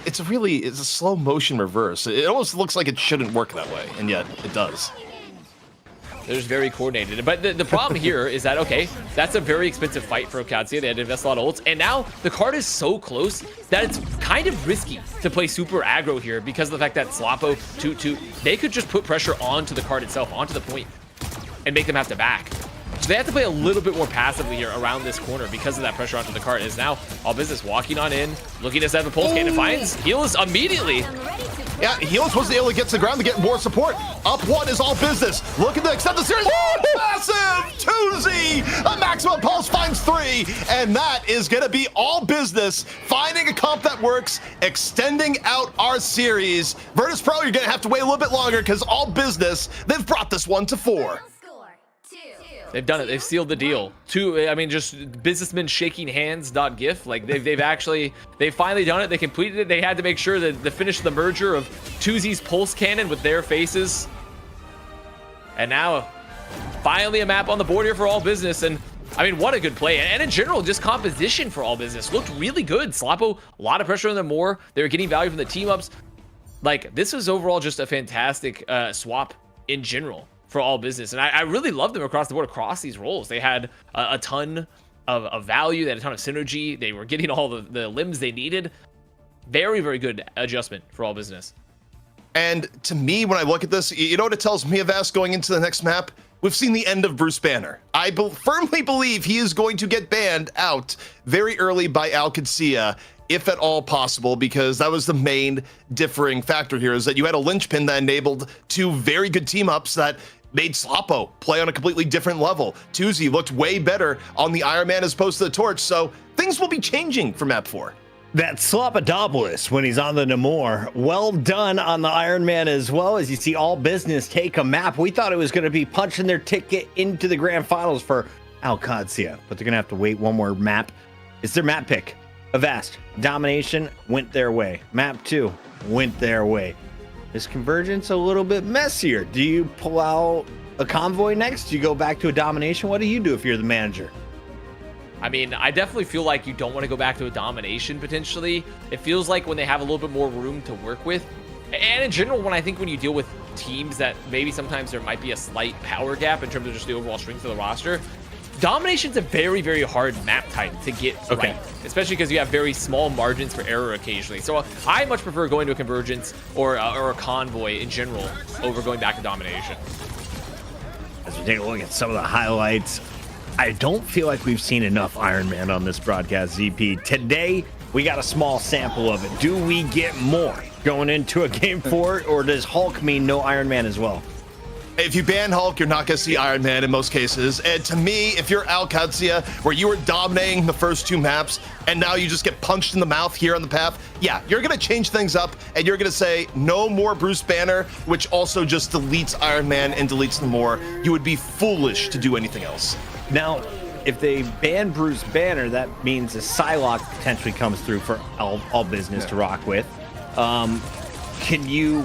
It's a slow motion reverse. It almost looks like it shouldn't work that way, and yet it does. They're just very coordinated. But the problem here is that, okay, that's a very expensive fight for Qadsiah. They had to invest a lot of ults. And now the card is so close that it's kind of risky to play super aggro here because of the fact that Sloppo, Toot, they could just put pressure onto the card itself, onto the point, and make them have to back. So they have to play a little bit more passively here around this corner because of that pressure onto the cart. Is now All Business walking on in, looking to set up a pulse cannon, finds Healers immediately. Yeah, Healers wasn't able to get to the ground to get more support. Up 1 is All Business, looking to extend the series. Massive 2Z, a maximum pulse finds 3, and that is gonna be All Business finding a comp that works, extending out our series. Virtus.pro, you're gonna have to wait a little bit longer because All Business, they've brought this one to 4. They've done it. They've sealed the deal. I mean, just businessmen shaking hands. .gif. Like they've finally done it. They completed it. They had to make sure that they finished the merger of 2Z's pulse cannon with their faces. And now, finally a map on the board here for All Business. And I mean, what a good play. And in general, just composition for All Business looked really good. Sloppo, a lot of pressure on them more. They were getting value from the team ups. Like, this was overall just a fantastic swap in general for All Business, and I really love them across the board, across these roles. They had a ton of value, they had a ton of synergy, they were getting all the limbs they needed. Very, very good adjustment for All Business. And to me, when I look at this, you know what it tells me of Avast going into the next map? We've seen the end of Bruce Banner. I firmly believe he is going to get banned out very early by Qadsiah, if at all possible, because that was the main differing factor here, is that you had a linchpin that enabled 2 very good team-ups that made Sloppo play on a completely different level. 2Z looked way better on the Iron Man as opposed to the Torch, so things will be changing for map 4. That Slopodopolis when he's on the Namor, well done on the Iron Man as well. As you see All Business take a map, we thought it was going to be punching their ticket into the grand finals for Qadsiah, but they're going to have to wait one more map. It's their map pick. Avast, Domination went their way. Map 2 went their way. Is Convergence a little bit messier? Do you pull out a Convoy next? Do you go back to a Domination? What do you do if you're the manager? I mean, I definitely feel like you don't want to go back to a Domination potentially. It feels like when they have a little bit more room to work with. And in general, when you deal with teams that maybe sometimes there might be a slight power gap in terms of just the overall strength of the roster, Domination's a very, very hard map type to get right, especially because you have very small margins for error occasionally. So I much prefer going to a Convergence or a Convoy in general over going back to Domination. As we take a look at some of the highlights, I don't feel like we've seen enough Iron Man on this broadcast, ZP. Today, we got a small sample of it. Do we get more going into a game 4, or does Hulk mean no Iron Man as well? If you ban Hulk, you're not going to see Iron Man in most cases. And to me, if you're Qadsiah, where you were dominating the first 2 maps, and now you just get punched in the mouth here on the path, yeah, you're going to change things up, and you're going to say, no more Bruce Banner, which also just deletes Iron Man and deletes Namor. You would be foolish to do anything else. Now, if they ban Bruce Banner, that means a Psylocke potentially comes through for all Business to rock with. Can you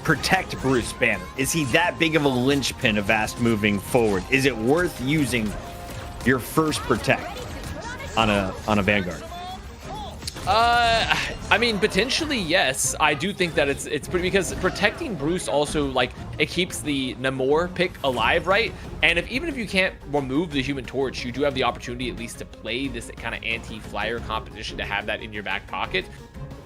protect Bruce Banner? Is he that big of a linchpin of Avast moving forward? Is it worth using your first protect on a Vanguard? I mean, potentially yes. I do think that it's pretty, because protecting Bruce also, like, it keeps the Namor pick alive, right? And even if you can't remove the Human Torch, you do have the opportunity at least to play this kind of anti-flyer competition, to have that in your back pocket.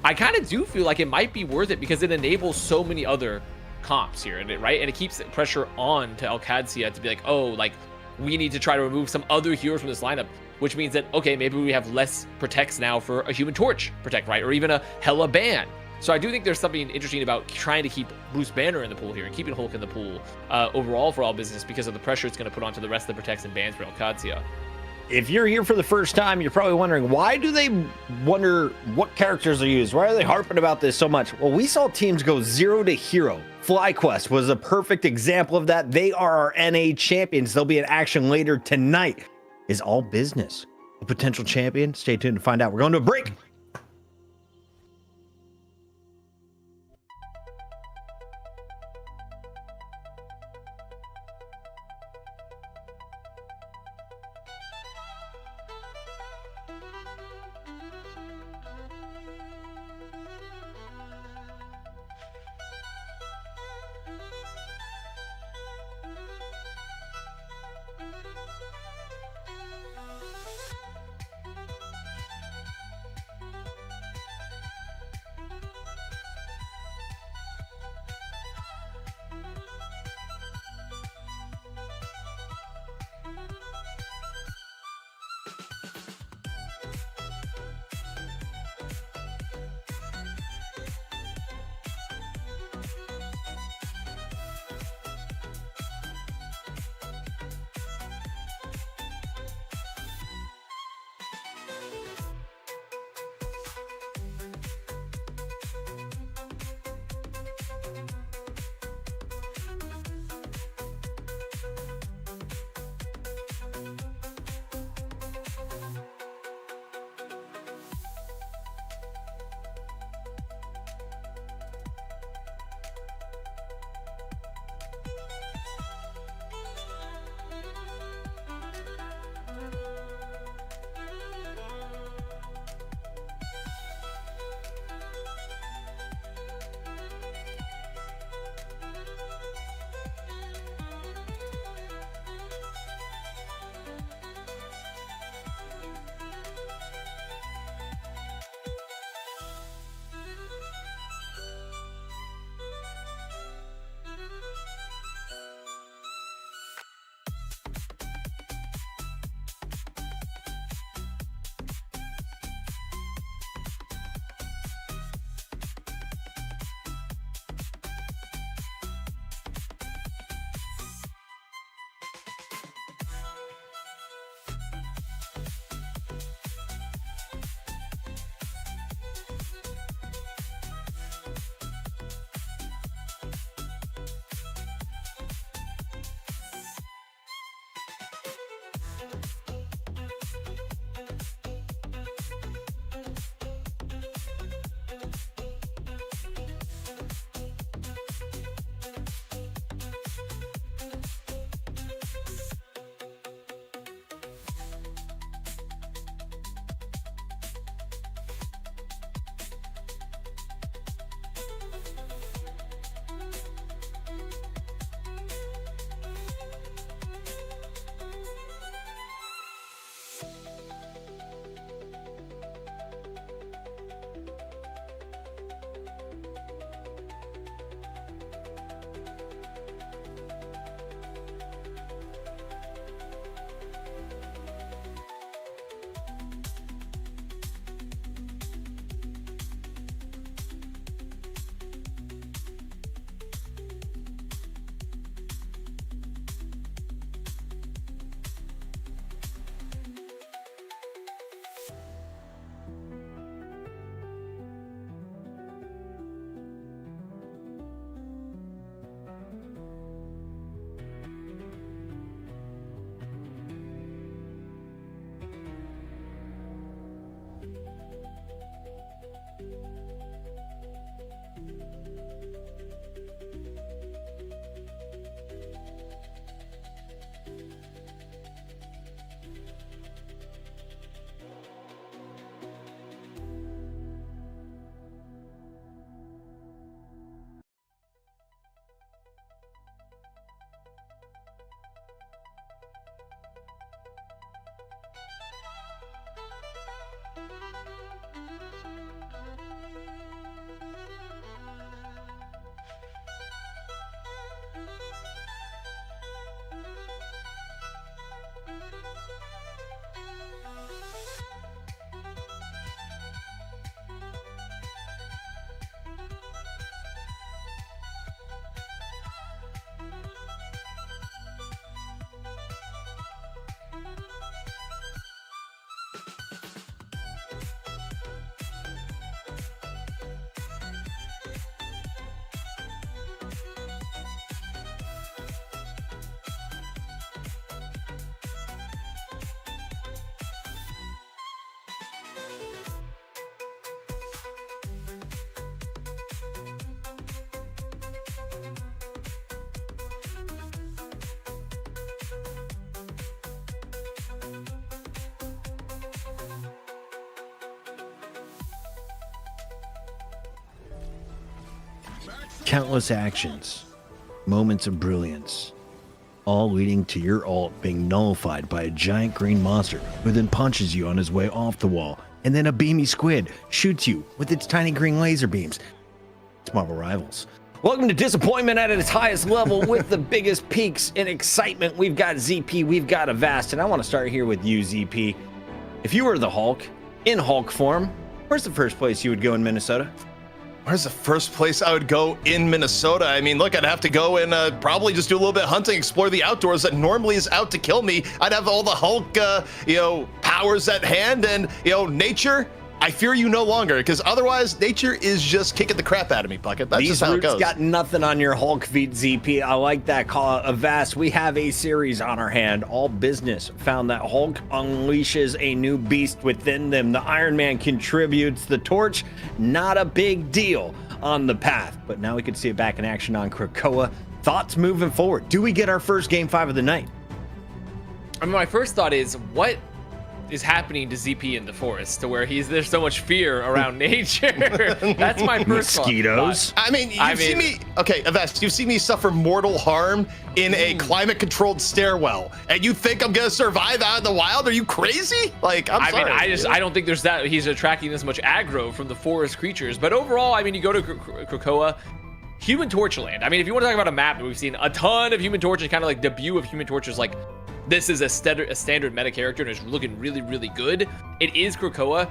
I kind of do feel like it might be worth it, because it enables so many other comps here, and right? And it keeps pressure on to Qadsiah to be like, oh, like, we need to try to remove some other heroes from this lineup, which means that, okay, maybe we have less protects now for a Human Torch protect, right? Or even a Hela ban. So I do think there's something interesting about trying to keep Bruce Banner in the pool here and keeping Hulk in the pool overall for all business, because of the pressure it's going to put onto the rest of the protects and bans for Qadsiah. If you're here for the first time, you're probably wondering, why do they wonder what characters are used? Why are they harping about this so much? Well, we saw teams go 0 to hero. FlyQuest was a perfect example of that. They are our NA champions. They'll be in action later tonight. Is all business a potential champion? Stay tuned to find out. We're going to a break. countless actions, moments of brilliance, all leading to your ult being nullified by a giant green monster who then punches you on his way off the wall, and then a beamy squid shoots you with its tiny green laser beams. It's Marvel Rivals. Welcome to disappointment at its highest level with the biggest peaks in excitement. We've got ZP, we've got Avast, and I want to start here with you, ZP. If you were the Hulk, in Hulk form, where's the first place you would go in Minnesota? Where's the first place I would go in Minnesota? I mean, look, I'd have to go and probably just do a little bit of hunting, explore the outdoors that normally is out to kill me. I'd have all the Hulk, powers at hand, and, nature. I fear you no longer, because otherwise nature is just kicking the crap out of me, Bucket. That's just how it goes. Got nothing on your Hulk feet, ZP. I like that call. Avast, we have a series on our hand. All Business found that Hulk unleashes a new beast within them. The Iron Man contributes the torch. Not a big deal on the path, but now we can see it back in action on Krakoa. Thoughts moving forward? Do we get our first game 5 of the night? I mean, my first thought is, what is happening to ZP in the forest to where there's so much fear around nature? That's my first mosquitoes. I mean, you've seen me. Okay, Avast, you've seen me suffer mortal harm in a climate-controlled stairwell, and you think I'm gonna survive out in the wild? Are you crazy? Like, I'm sorry. I don't think there's that. He's attracting this much aggro from the forest creatures. But overall, I mean, you go to Krakoa, Human Torch Land. I mean, if you want to talk about a map, we've seen a ton of Human Torches, kind of like debut of Human Torches, like. This is a standard meta character and it's looking really, really good. It is Krakoa.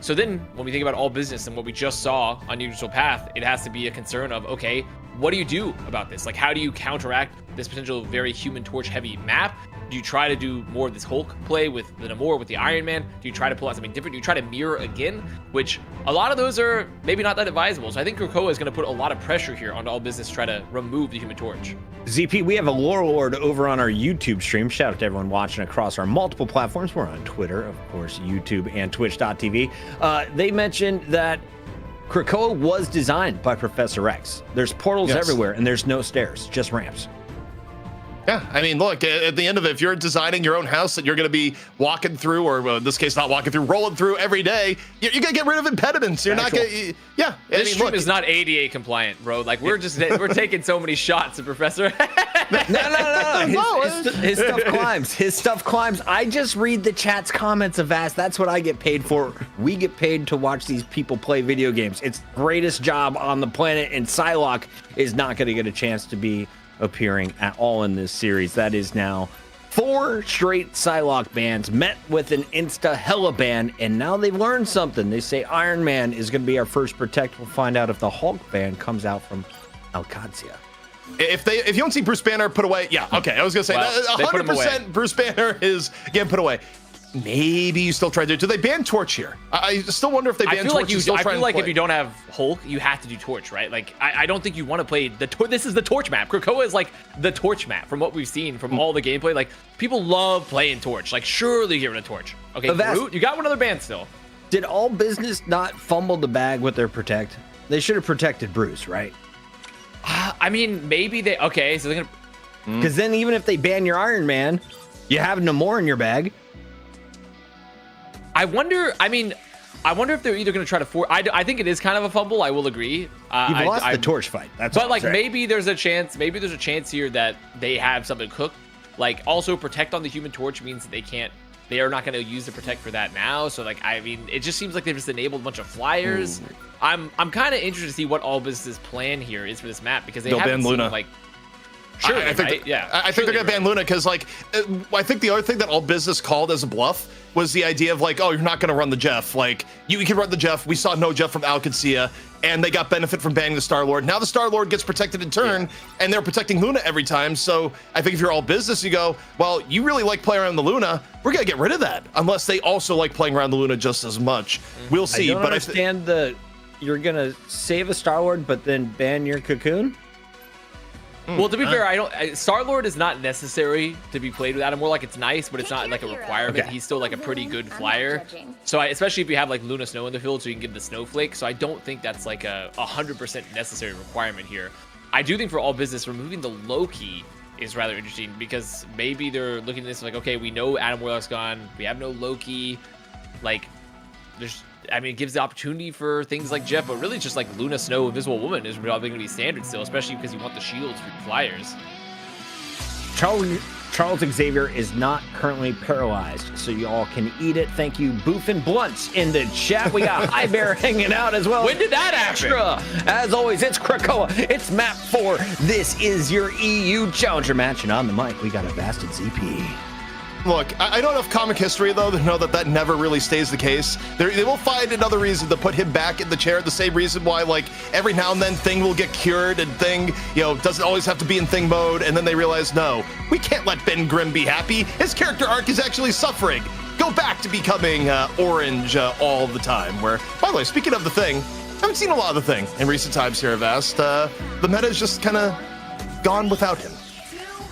So then when we think about All Business and what we just saw on Neutral Path, it has to be a concern of, okay, what do you do about this? Like, how do you counteract this potential very Human Torch heavy map? Do you try to do more of this Hulk play with the Namor, with the Iron Man? Do you try to pull out something different? Do you try to mirror again? Which a lot of those are maybe not that advisable. So I think Krakoa is going to put a lot of pressure here on All Business to try to remove the Human Torch. ZP, we have a lore lord over on our YouTube stream. Shout out to everyone watching across our multiple platforms. We're on Twitter, of course, YouTube, and Twitch.tv. They mentioned that Krakoa was designed by Professor X. There's portals everywhere, and there's no stairs, just ramps. Yeah, I mean, look, at the end of it, if you're designing your own house that you're going to be walking through, or in this case, not walking through, rolling through every day, you're going to get rid of impediments. You're not going to, This stream is not ADA compliant, bro. Like, we're taking so many shots at Professor. No. His stuff climbs. His stuff climbs. I just read the chat's comments of Vast. That's what I get paid for. We get paid to watch these people play video games. It's the greatest job on the planet, and Psylocke is not going to get a chance to be appearing at all in this series. That is now 4 straight Psylocke bans met with an insta hella ban, and now they've learned something. They say Iron Man is going to be our first protect. We'll find out if the Hulk ban comes out from Qadsiah. If you don't see Bruce Banner put away, I was gonna say 100% Bruce Banner is getting put away. Maybe you still try to do they ban Torch here? I still wonder if they ban Torch. I feel like if you don't have Hulk, you have to do Torch, right? Like, I don't think you want to play this is the Torch map. Krakoa is like the Torch map from what we've seen from all the gameplay. Like, people love playing Torch. Like, surely get rid of Torch. Okay, Groot, you got one other ban still. Did All Business not fumble the bag with their protect? They should have protected Bruce, right? I mean, maybe they. Okay, so they're gonna. Because then even if they ban your Iron Man, you have Namor in your bag. I wonder if they're either going to try to force. I think it is kind of a fumble. I will agree. You've lost the Torch fight. But like, maybe there's a chance. Maybe there's a chance here that they have something cooked. Like, also protect on the Human Torch means that they can't. They are not going to use the protect for that now. So like, I mean, it just seems like they've just enabled a bunch of flyers. I'm kind of interested to see what All Business's plan here is for this map, because they'll ban Luna. Like, sure, I think they're gonna ban Luna, because like I think the other thing that All Business called as a bluff was the idea of like, oh, you're not gonna run the Jeff. Like, you can run the Jeff. We saw no Jeff from Qadsiah, and they got benefit from banning the Star-Lord. Now the Star-Lord gets protected in turn, and they're protecting Luna every time. So I think if you're All Business, you go, well, you really like playing around the Luna. We're gonna get rid of that, unless they also like playing around the Luna just as much. We'll see. I don't understand you're gonna save a Star-Lord, but then ban your Cocoon. Well, to be fair, Star-Lord is not necessary to be played without him. More like it's nice, but it's not like a requirement. Okay. He's still like a pretty good flyer. So especially if you have like Luna Snow in the field, so you can get the Snowflake. So I don't think that's like a 100% necessary requirement here. I do think for All Business, removing the Loki is rather interesting, because maybe they're looking at this like, okay, we know Adam Warlock's gone. We have no Loki. Like, I mean, it gives the opportunity for things like Jet, but really just like Luna, Snow, Invisible Woman is probably going to be standard still, especially because you want the shields for flyers. Charles Xavier is not currently paralyzed, so y'all can eat it. Thank you, Boof and Blunts in the chat. We got High Bear hanging out as well. When did that happen? As always, it's Krakoa. It's map 4. This is your EU Challenger match, and on the mic, we got a Bastard ZP. Look, I don't have comic history, though, to know that that never really stays the case. They will find another reason to put him back in the chair, the same reason why, like, every now and then Thing will get cured and Thing, you know, doesn't always have to be in Thing mode, and then they realize, no, we can't let Ben Grimm be happy. His character arc is actually suffering. Go back to becoming orange all the time, where, by the way, speaking of the Thing, I haven't seen a lot of the Thing in recent times here at Vast. The meta is just kind of gone without him.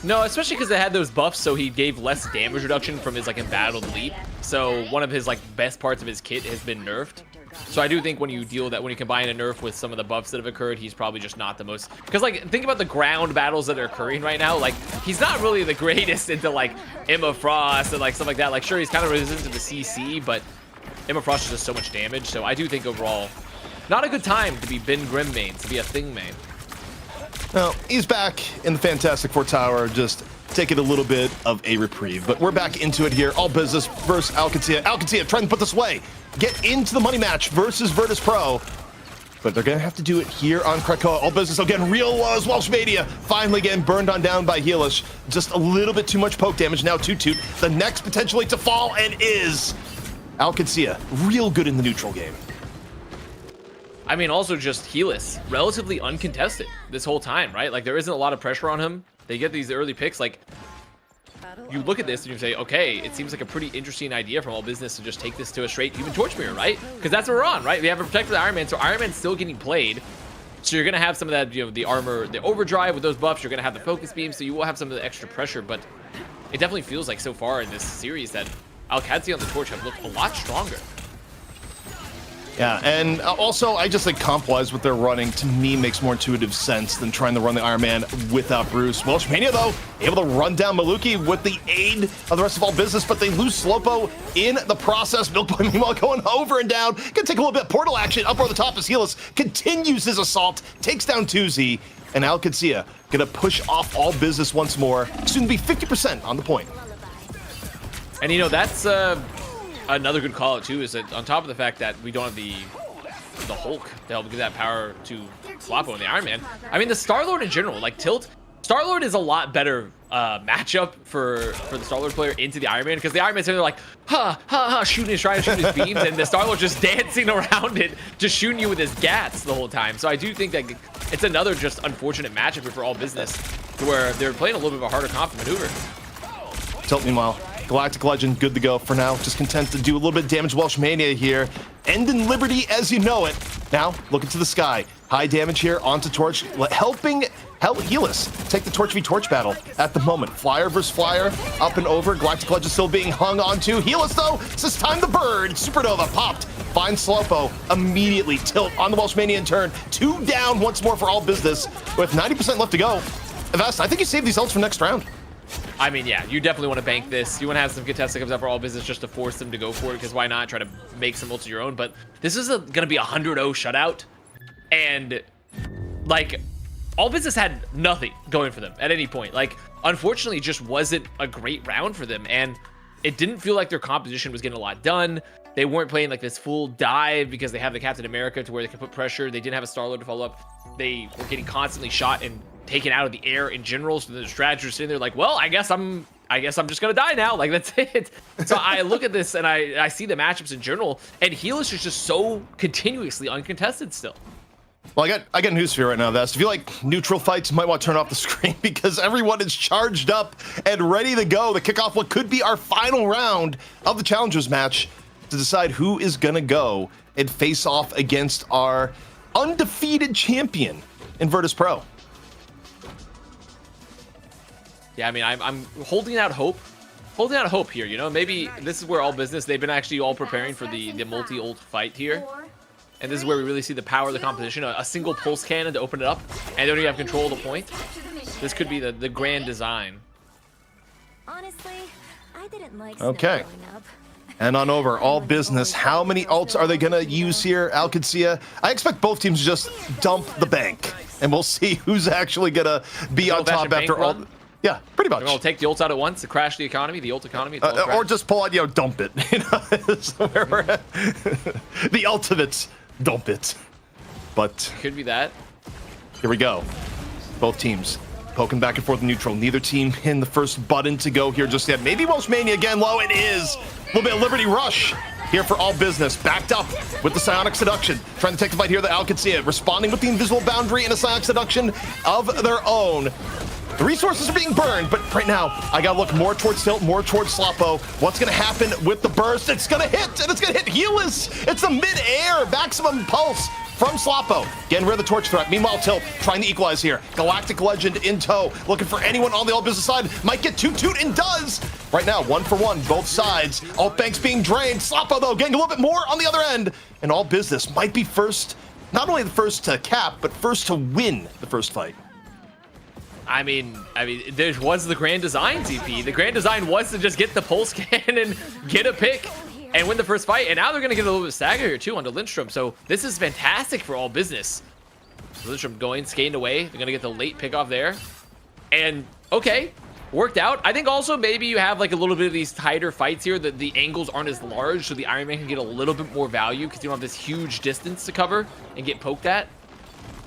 No, especially because they had those buffs, so he gave less damage reduction from his like embattled leap. So one of his like best parts of his kit has been nerfed. So I do think when you deal that, when you combine a nerf with some of the buffs that have occurred, he's probably just not the most. Because like think about the ground battles that are occurring right now. Like he's not really the greatest into like Emma Frost and like stuff like that. Like sure, he's kind of resistant to the CC, but Emma Frost does so much damage. So I do think overall, not a good time to be Ben Grimm main, to be a Thing main. Well, he's back in the Fantastic Four Tower, just taking a little bit of a reprieve. But we're back into it here. All business versus Qadsiah. Qadsiah trying to put this away. Get into the money match versus Virtus.pro. But they're going to have to do it here on Krakoa. All business again. Real was Welsh Mania. Finally getting burned on down by Heelish. Just a little bit too much poke damage. Now Toot. The next potentially to fall and is Qadsiah. Real good in the neutral game. I mean, also just Helis, relatively uncontested this whole time, right? Like, there isn't a lot of pressure on him. They get these early picks. Like, you look at this and you say, okay, it seems like a pretty interesting idea from All Business to just take this to a straight Human Torch mirror, right? Because that's what we're on, right? We have a protect for the Iron Man, so Iron Man's still getting played. So you're going to have some of that, you know, the armor, the overdrive with those buffs. You're going to have the focus beam, so you will have some of the extra pressure. But it definitely feels like so far in this series that Qadsiah on the Torch have looked a lot stronger. Yeah, and also, I just think comp-wise what they're running, to me, makes more intuitive sense than trying to run the Iron Man without Bruce. Welsh Mania, though, able to run down Maluki with the aid of the rest of All Business, but they lose Slopo in the process. Milkboy, meanwhile, going over and down. Gonna take a little bit of portal action up over the top as Helis continues his assault, takes down Tuzi, and Qadsiah gonna push off All Business once more. Soon to be 50% on the point. And, you know, that's another good call out too, is that on top of the fact that we don't have the Hulk to help give that power to Floppo and the Iron Man, I mean the Star-Lord in general, like Tilt, Star-Lord is a lot better matchup for the Star-Lord player into the Iron Man, because the Iron Man's there like shooting, trying to shoot his beams, and the Star-Lord just dancing around it, just shooting you with his gats the whole time. So I do think that it's another just unfortunate matchup for All Business, to where they're playing a little bit of a harder comp maneuver. Tilt, meanwhile, Galactic Legend, good to go for now. Just content to do a little bit of damage. Welsh Mania here. Ending Liberty as you know it. Now, looking to the sky. High damage here onto Torch. Helping Helis take the Torch v Torch battle at the moment. Flyer versus Flyer. Up and over. Galactic Legend still being hung onto. Helis, though, says time to burn. Supernova popped. Finds Slopo. Immediately Tilt on the Welsh Mania in turn. 2 down once more for All Business. With 90% left to go. Vast, I think you save these ults for next round. I mean, yeah, you definitely want to bank this. You want to have some contest that comes up for All Business just to force them to go for it, because why not try to make some ults of your own? But this is going to be a 100-0 shutout, and like All Business had nothing going for them at any point. Like, unfortunately, it just wasn't a great round for them, and it didn't feel like their composition was getting a lot done. They weren't playing like this full dive because they have the Captain America to where they can put pressure. They didn't have a Star-Lord to follow up. They were getting constantly shot and taken out of the air in general, so the strategists are sitting there like, well, I guess I'm just gonna die now. Like, that's it. So I look at this and I see the matchups in general, and Helis is just so continuously uncontested still. Well, I got news for you right now, Vest. If you like neutral fights, you might want to turn off the screen, because everyone is charged up and ready to go to kick off what could be our final round of the Challengers match to decide who is gonna go and face off against our undefeated champion in Virtus.pro. Yeah, I mean, I'm holding out hope. Holding out hope here, you know? Maybe this is where All Business, they've been actually all preparing for the multi-ult fight here. And this is where we really see the power of the competition. A single pulse cannon to open it up, and they don't even have control of the point. This could be the grand design. Honestly, I didn't like okay. And on over, all business. How many ults are they going to use here, Qadsiah? I expect both teams to just dump the bank, and we'll see who's actually going to be on top after all. Yeah, pretty much. We'll take the ults out at once to crash the economy, the ult economy. Or just pull out, dump it. So where we're at. The ultimates, dump it. But could be that. Here we go. Both teams poking back and forth in neutral. Neither team in the first button to go here just yet. Maybe Welsh Mania again low. It is. A little bit of Liberty Rush here for all business. Backed up with the Psionic Seduction. Trying to take the fight here, the Qadsiah. Responding with the Invisible Boundary and a Psionic Seduction of their own. The resources are being burned, but right now, I gotta look more towards Tilt, more towards Sloppo. What's gonna happen with the burst? It's gonna hit, and it's gonna hit Helis. It's a mid-air maximum pulse from Sloppo. Getting rid of the torch threat. Meanwhile, Tilt trying to equalize here. Galactic Legend in tow. Looking for anyone on the all business side. Might get toot and does. Right now, 1 for 1, both sides. Alt banks being drained. Sloppo, though, getting a little bit more on the other end. And all business might be first, not only the first to cap, but first to win the first fight. I mean, there was the grand design, ZP. The grand design was to just get the pulse cannon, get a pick, and win the first fight. And now they're going to get a little bit of stagger here, too, onto Lindstrom. So this is fantastic for all business. Lindstrom going, skating away. They're going to get the late pick off there. And, okay, worked out. I think also maybe you have, like, a little bit of these tighter fights here that the angles aren't as large, so the Iron Man can get a little bit more value because you don't have this huge distance to cover and get poked at.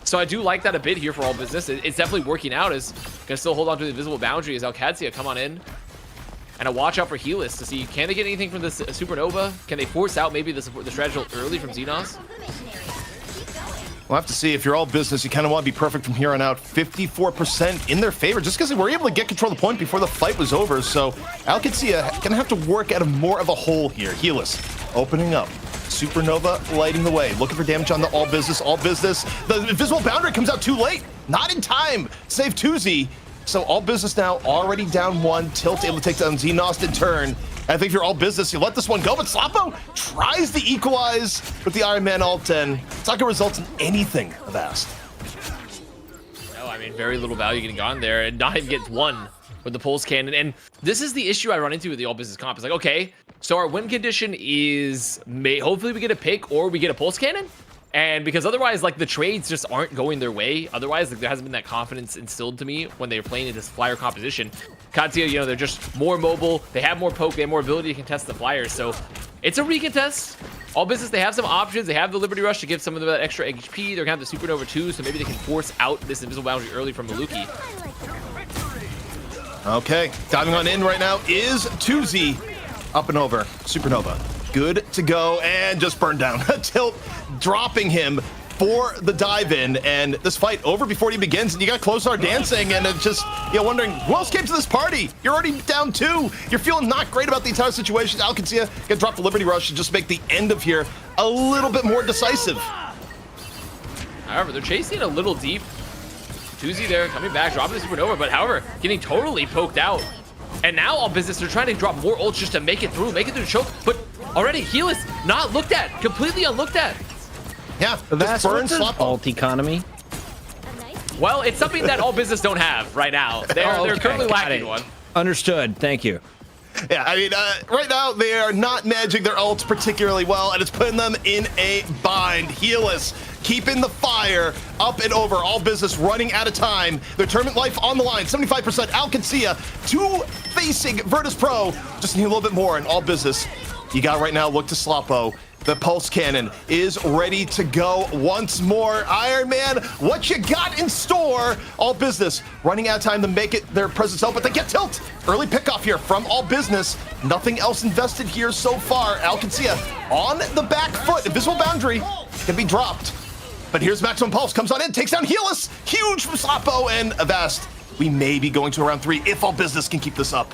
So I do like that a bit here for all business. It's definitely working out. Is gonna still hold on to the invisible boundary as Qadsiah come on in. And a watch out for Helis to see, can they get anything from this Supernova? Can they force out maybe the strategy early from Xenos? We'll have to see. If you're all business, you kind of want to be perfect from here on out. 54% in their favor, just because they were able to get control of the point before the fight was over. So Qadsiah gonna have to work out of more of a hole here. Helis opening up. Supernova lighting the way, looking for damage on the all business. The invisible boundary comes out too late, not in time. Save 2Z. So all business now already down 1. Tilt able to take down Xenos in turn. I think if you're all business, you let this one go, but Sloppo tries to equalize with the Iron Man ult, and it's not gonna result in anything of Ast. No, I mean, very little value getting gone there, and not even gets one with the pulse cannon. And this is the issue I run into with the all business comp. It's like, okay, so our win condition is hopefully we get a pick or we get a pulse cannon. And because otherwise, like, the trades just aren't going their way. Otherwise, like, there hasn't been that confidence instilled to me when they're playing in this flyer composition. Qadsiah, they're just more mobile. They have more poke. They have more ability to contest the flyers. So it's a recontest. All business, they have some options. They have the Liberty Rush to give some of them that extra HP. They're going to have the Supernova too, so maybe they can force out this invisible boundary early from Maluki. Okay, diving on in right now is 2Z. Up and over. Supernova. Good to go, and just burned down. Tilt dropping him for the dive in, and this fight over before he begins, and you got Close Our dancing, and it's just, wondering who else came to this party. You're already down 2. You're feeling not great about the entire situation. Qadsiah gonna drop the Liberty Rush and just make the end of here a little bit more decisive. However, they're chasing a little deep. 2Z there, coming back, dropping the Supernova, but however, getting totally poked out. And now all business, they're trying to drop more ults just to make it through the choke, but already Helis not looked at, completely unlooked at. Yeah, that's ult economy. Well, it's something that all business don't have right now. They're currently lacking one. Understood. Thank you. Yeah, I mean, right now they are not managing their ults particularly well, and it's putting them in a bind. Helis keeping the fire up and over. All business running out of time. Their tournament life on the line. 75%. Qadsiah 2 facing Virtus.pro. Just need a little bit more, and all business. You got right now. Look to Sloppo. The pulse cannon is ready to go once more. Iron Man, what you got in store? All business running out of time to make it their presence out, but they get Tilt. Early pickoff here from all business. Nothing else invested here so far. Qadsiah on the back foot. Invisible boundary can be dropped. But here's Maximum Pulse, comes on in, takes down Helis. Huge from Sloppo and Avast. We may be going to round 3 if all business can keep this up.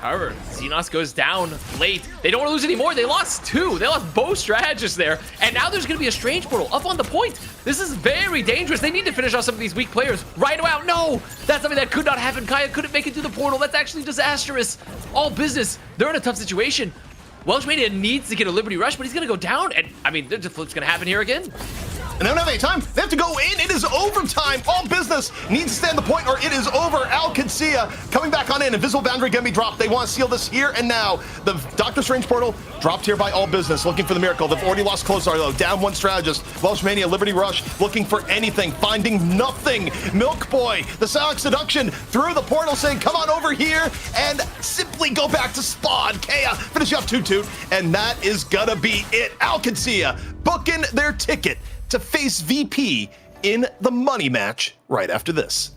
However, Xenos goes down late. They don't want to lose anymore. They lost 2. They lost both strategists there. And now there's going to be a Strange Portal up on the point. This is very dangerous. They need to finish off some of these weak players right now. No, that's something that could not happen. Kaya couldn't make it through the portal. That's actually disastrous. All business. They're in a tough situation. Welsh Mania needs to get a Liberty Rush, but he's going to go down. And, I mean, the flip's going to happen here again. and they don't have any time. They have to go in. It is overtime. All business needs to stand the point or it is over. Qadsiah coming back on in. Invisible boundary gonna be dropped. They want to seal this here and now. The Doctor Strange portal dropped here by all business, looking for the miracle. They've already lost Qadsiah though. Down one strategist. Welsh Mania, Liberty Rush, looking for anything, finding nothing. Milk Boy, the Silent Seduction through the portal saying, come on over here and simply go back to spawn. Kea finishing up 2-2, and that is gonna be it. Qadsiah booking their ticket to face VP in the money match right after this.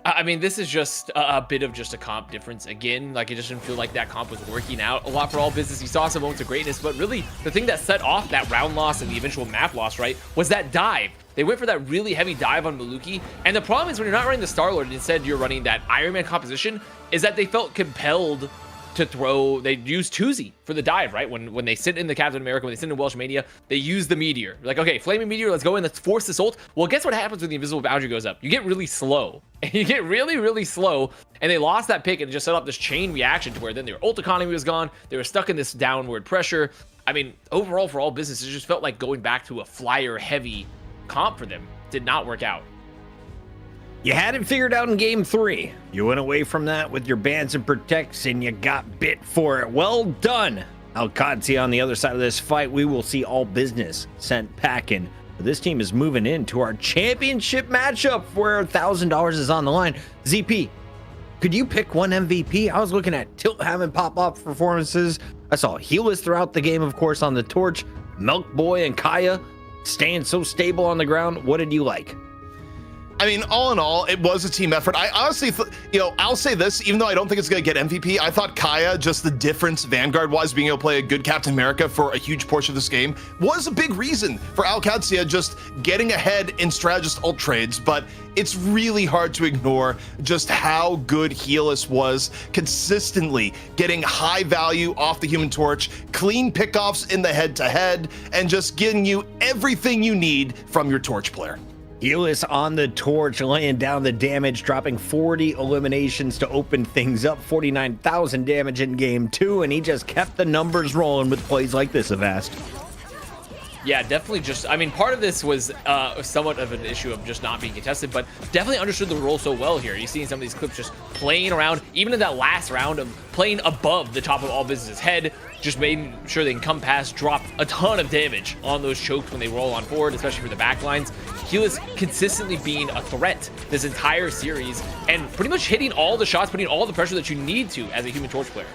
I mean, this is just a bit of just a comp difference again. Like, it just didn't feel like that comp was working out a lot for all business. You saw some moments of greatness, but really the thing that set off that round loss and the eventual map loss, right, was that dive. They went for that really heavy dive on Maluki. And the problem is when you're not running the Star-Lord and instead you're running that Iron Man composition, is that they felt compelled to throw, they use Tuzi for the dive, right? When they sit in the Captain America, when they sit in Welsh Mania, they use the Meteor. Like, okay, Flaming Meteor, let's go in, let's force this ult. Well, guess what happens when the invisible boundary goes up? You get really slow. And you get really, really slow. And they lost that pick and just set up this chain reaction to where then their ult economy was gone. They were stuck in this downward pressure. I mean, overall, for all business, it just felt like going back to a flyer-heavy comp for them. Did not work out. You had it figured out in game 3. You went away from that with your bans and protects, and you got bit for it. Well done. Qadsiah on the other side of this fight, we will see all business sent packing. This team is moving into our championship matchup where $1,000 is on the line. ZP, could you pick one MVP? I was looking at Tilt having pop-off performances. I saw Helis throughout the game, of course, on the torch. Milk Boy and Kaya staying so stable on the ground. What did you like? I mean, all in all, it was a team effort. I honestly, I'll say this, even though I don't think it's going to get MVP, I thought Kaya, just the difference Vanguard-wise, being able to play a good Captain America for a huge portion of this game, was a big reason for Qadsiah just getting ahead in strategist ult trades. But it's really hard to ignore just how good Helis was, consistently getting high value off the Human Torch, clean pickoffs in the head-to-head, and just getting you everything you need from your Torch player. Helis on the torch, laying down the damage, dropping 40 eliminations to open things up, 49,000 damage in game 2, and he just kept the numbers rolling with plays like this, Avast. Yeah, definitely just, I mean, part of this was somewhat of an issue of just not being contested, but definitely understood the role so well here. You're seeing some of these clips just playing around, even in that last round of playing above the top of all business's head, just making sure they can come past, drop a ton of damage on those chokes when they roll on forward, especially for the backlines. Helis consistently being a threat this entire series and pretty much hitting all the shots, putting all the pressure that you need to as a Human Torch player.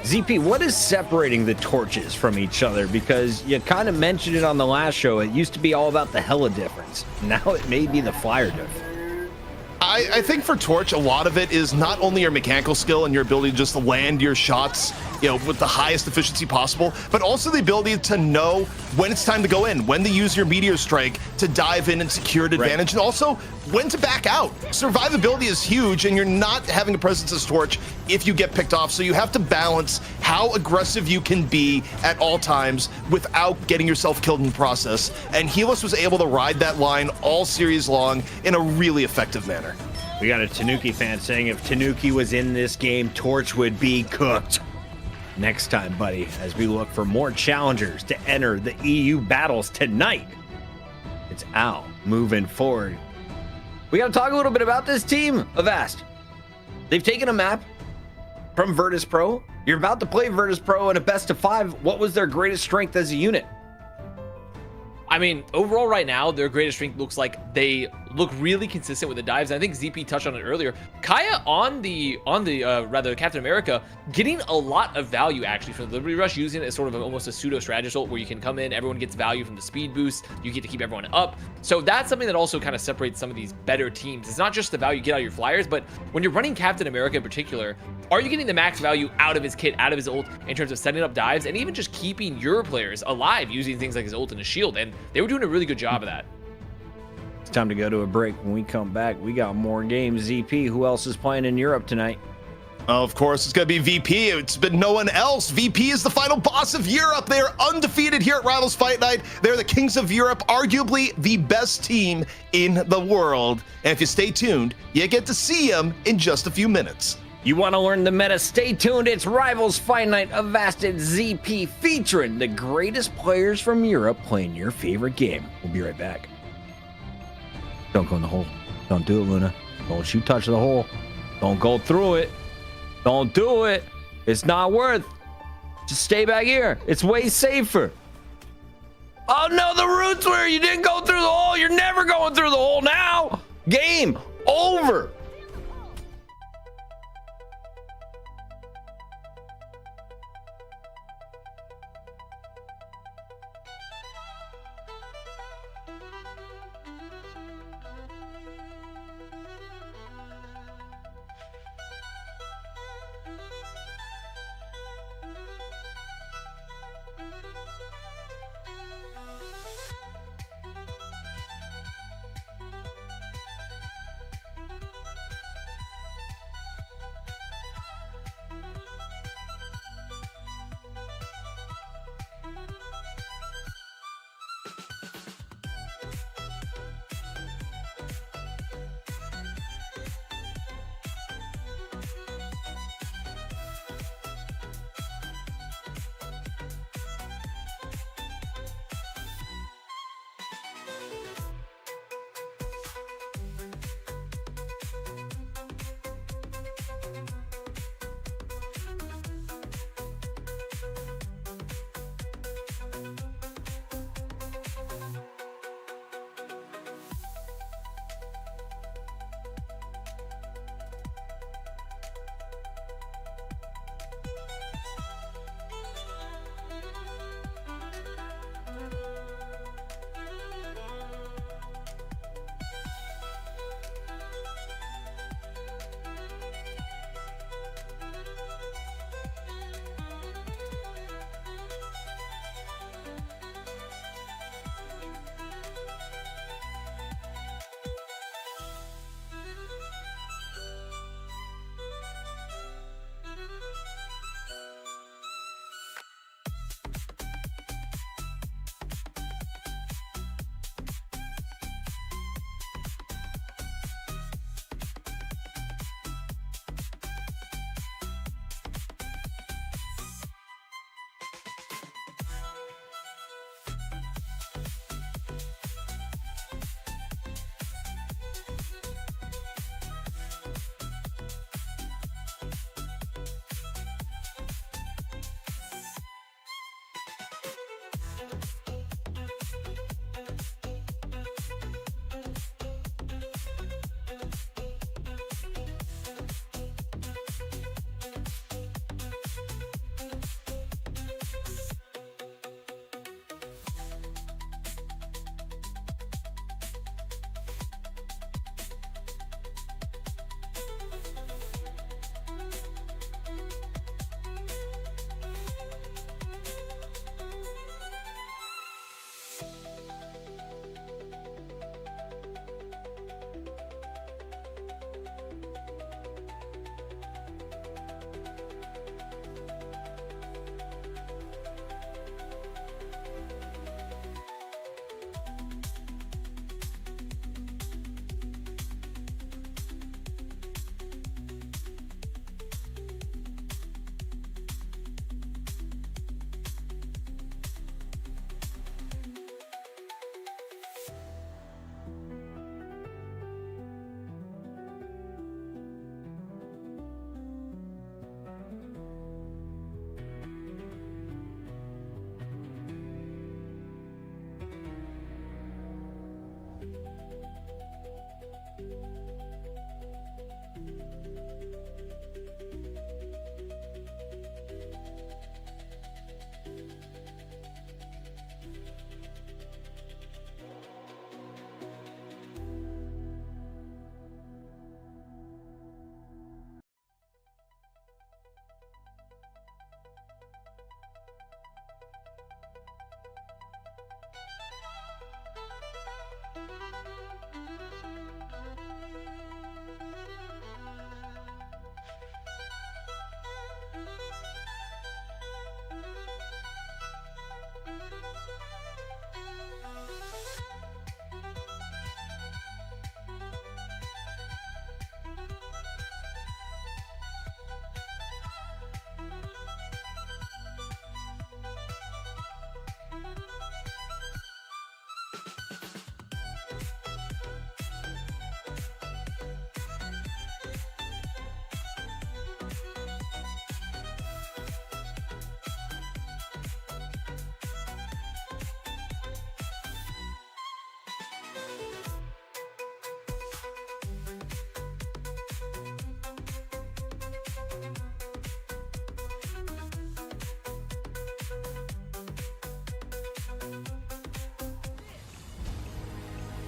ZP, what is separating the torches from each other? Because you kind of mentioned it on the last show. It used to be all about the Hella difference. Now it may be the Flyer difference. I think for Torch, a lot of it is not only your mechanical skill and your ability to just land your shots, with the highest efficiency possible, but also the ability to know when it's time to go in, when to use your Meteor Strike to dive in and secure an advantage, and also when to back out. Survivability is huge, and you're not having a presence as Torch if you get picked off, so you have to balance how aggressive you can be at all times without getting yourself killed in the process, and Helis was able to ride that line all series long in a really effective manner. We got a Tanuki fan saying if Tanuki was in this game, Torch would be cooked. Next time, buddy, as we look for more challengers to enter the EU battles tonight, it's Al moving forward. We got to talk a little bit about this team, Avast. They've taken a map from Virtus.pro. You're about to play Virtus.pro in a best of 5. What was their greatest strength as a unit? I mean, overall right now, their greatest strength looks like they look really consistent with the dives. And I think ZP touched on it earlier. Kaya on the Captain America, getting a lot of value actually from the Liberty Rush, using it as sort of almost a pseudo strategist ult where you can come in, everyone gets value from the speed boost, you get to keep everyone up. So that's something that also kind of separates some of these better teams. It's not just the value you get out of your flyers, but when you're running Captain America in particular, are you getting the max value out of his kit, out of his ult, in terms of setting up dives and even just keeping your players alive using things like his ult and his shield? And they were doing a really good job of that. It's time to go to a break. When we come back, we got more games. ZP, who else is playing in Europe tonight? Of course, it's going to be VP. It's been no one else. VP is the final boss of Europe. They are undefeated here at Rivals Fight Night. They're the kings of Europe, arguably the best team in the world. And if you stay tuned, you get to see them in just a few minutes. You want to learn the meta? Stay tuned. It's Rivals Fight Night Avasted ZP featuring the greatest players from Europe playing your favorite game. We'll be right back. Don't go in the hole. Don't do it, Luna. Don't you touch the hole. Don't go through it. Don't do it. It's not worth. Just stay back here. It's way safer. Oh no, the roots were. You didn't go through the hole. You're never going through the hole now. Game over.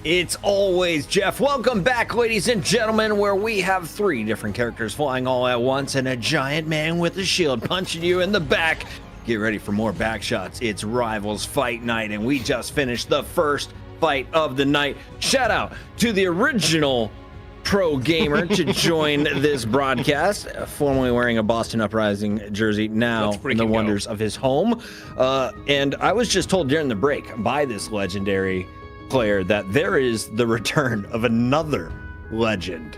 It's always Jeff. Welcome back, ladies and gentlemen, where we have 3 different characters flying all at once and a giant man with a shield punching you in the back. Get ready for more back shots. It's Rivals Fight Night, and we just finished the first fight of the night. Shout out to the original pro gamer to join this broadcast, formerly wearing a Boston Uprising jersey, now in the wonders of his home. And I was just told during the break by this legendary player that there is the return of another legend.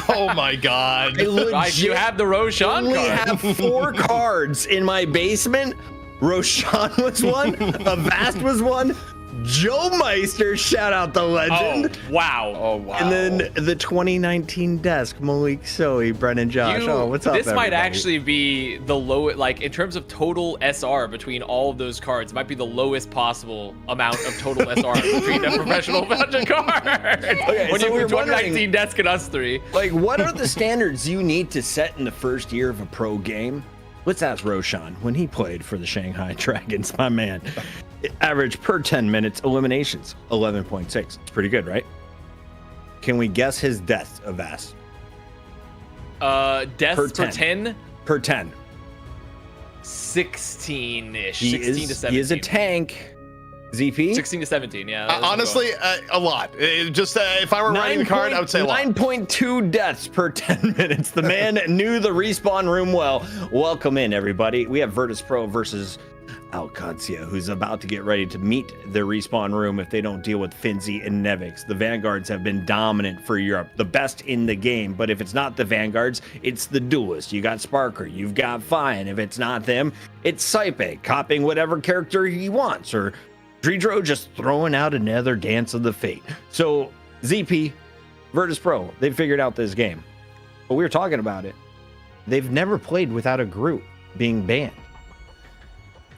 Oh my god. You have the Roshan card. I card. have 4 cards in my basement. Roshan was one, Avast was one, Joe Meister, shout out the legend. Oh, wow. And then the 2019 desk, Malik Soe, Brennan Josh. What's up, This everybody? might actually be the lowest, like in terms of total SR between all of those cards, might be the lowest possible amount of total SR between a professional budget card. Okay, when so you we're put 2019 desk and us 3. Like, what are the standards you need to set in the first year of a pro game? Let's ask Roshan when he played for the Shanghai Dragons, my man. Average per 10 minutes eliminations, 11.6. It's pretty good, right? Can we guess his death, Avast? Deaths per 10? Per 10. 16-ish. He 16 to 17. He is a tank. ZP? 16 to 17, yeah. Honestly, a lot. If I were writing the card, I would say a lot. 9.2 deaths per 10 minutes. The man knew the respawn room well. Welcome in, everybody. We have Virtus.pro versus Qadsiah, who's about to get ready to meet their respawn room if they don't deal with Finzi and Nevix. The Vanguards have been dominant for Europe, the best in the game, but if it's not the Vanguards, it's the Duelist. You got Sparker, you've got Fine. If it's not them, it's Saipe, copying whatever character he wants, or Dredro just throwing out another Dance of the Fate. So, ZP, Virtus.pro, they figured out this game. But we were talking about it. They've never played without a Groot being banned.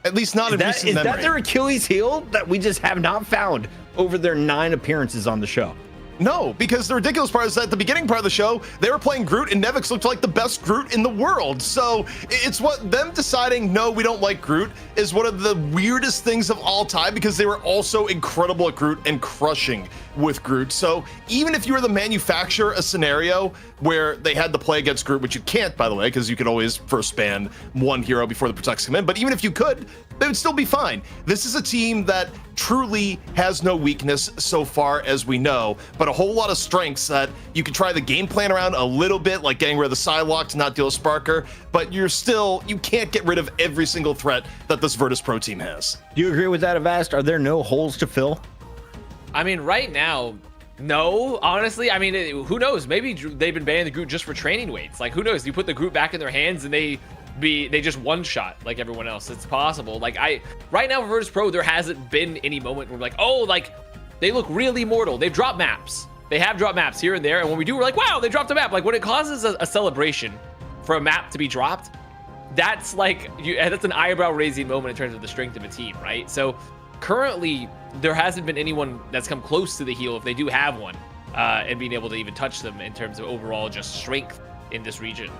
At least not in recent memory. Is that their Achilles heel that we just have not found over their 9 appearances on the show? No, because the ridiculous part is that at the beginning part of the show, they were playing Groot and Nevix looked like the best Groot in the world. So it's what them deciding, no, we don't like Groot, is one of the weirdest things of all time, because they were also incredible at Groot and crushing with Groot. So even if you were to manufacture a scenario where they had to play against Groot, which you can't, by the way, because you could always first ban one hero before the protects come in, but even if you could, they would still be fine. This is a team that truly has no weakness so far as we know, but a whole lot of strengths that you can try the game plan around a little bit, like getting rid of the Psylocke to not deal with Sparker, but you can't get rid of every single threat that this Virtus.pro team has. Do you agree with that, Avast? Are there no holes to fill? I mean, right now, no. Honestly, I mean, who knows? Maybe they've been banning the Groot just for training weights. Like, who knows? You put the Groot back in their hands and they just one-shot like everyone else. It's possible. Like, right now for Virtus.pro, there hasn't been any moment where we're like, oh, like, they look really mortal. They've dropped maps. They have dropped maps here and there, and when we do, we're like, wow, they dropped a map. Like, when it causes a celebration for a map to be dropped, that's like, that's an eyebrow-raising moment in terms of the strength of a team, right? So currently, there hasn't been anyone that's come close to the heel, if they do have one, and being able to even touch them in terms of overall just strength in this region.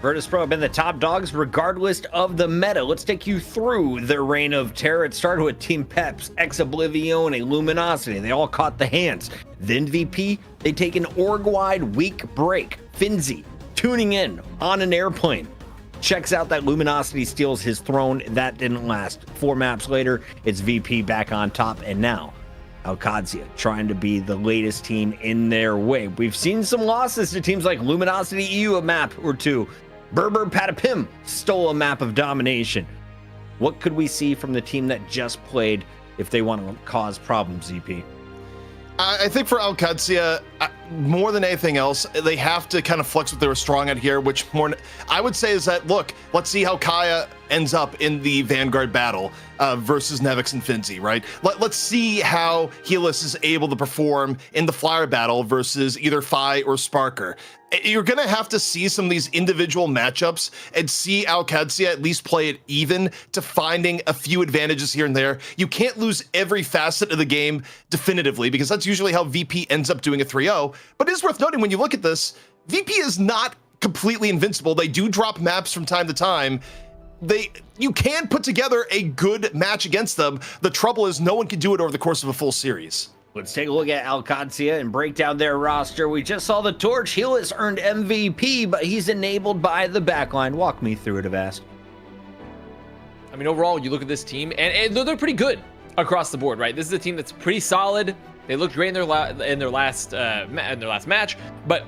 Virtus.pro have been the top dogs regardless of the meta. Let's take you through their reign of terror. It started with Team Peps, Ex Oblivione, Luminosity. They all caught the hands. Then VP, they take an org-wide week break. Finzi, tuning in on an airplane. Checks out that Luminosity steals his throne. That didn't last. 4 maps later, it's VP back on top, and now Qadsiah trying to be the latest team in their way. We've seen some losses to teams like Luminosity EU, a map or 2. Berber Patapim stole a map of domination. What could we see from the team that just played if they want to cause problems, ZP? I think for Qadsiah, more than anything else, they have to kind of flex what they were strong at here, which more I would say is that, look, let's see how Kaya ends up in the Vanguard battle versus Nevix and Finzi, right? Let's see how Helis is able to perform in the Flyer battle versus either Fi or Sparker. You're going to have to see some of these individual matchups and see Qadsiah at least play it even to finding a few advantages here and there. You can't lose every facet of the game definitively, because that's usually how VP ends up doing a 3-0. But it is worth noting when you look at this, VP is not completely invincible. They do drop maps from time to time. you can put together a good match against them. The trouble is no one can do it over the course of a full series. Let's take a look at Qadsiah and break down their roster. We just saw the Torch. Helis earned MVP, but he's enabled by the backline. Walk me through it, Avast. I mean, overall, you look at this team, and they're pretty good across the board, right? This is a team that's pretty solid. They looked great in their last match, but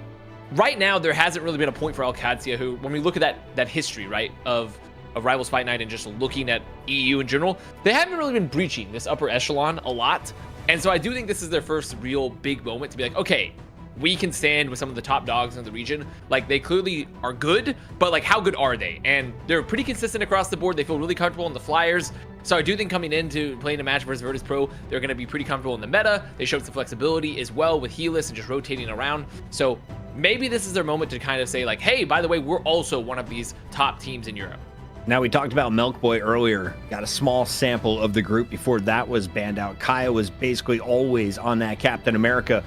right now there hasn't really been a point for Qadsiah, who, when we look at that history, right, of Rivals Fight Night and just looking at EU in general, they haven't really been breaching this upper echelon a lot. And so I do think this is their first real big moment to be like, okay, we can stand with some of the top dogs in the region. Like, they clearly are good, but like, how good are they? And they're pretty consistent across the board. They feel really comfortable in the Flyers. So I do think coming into playing a match versus Virtus.pro, they're going to be pretty comfortable in the meta. They showed some flexibility as well with Helis and just rotating around. So maybe this is their moment to kind of say like, hey, by the way, we're also one of these top teams in Europe. Now, we talked about Milkboy earlier. Got a small sample of the group before that was banned out. Kaya was basically always on that Captain America.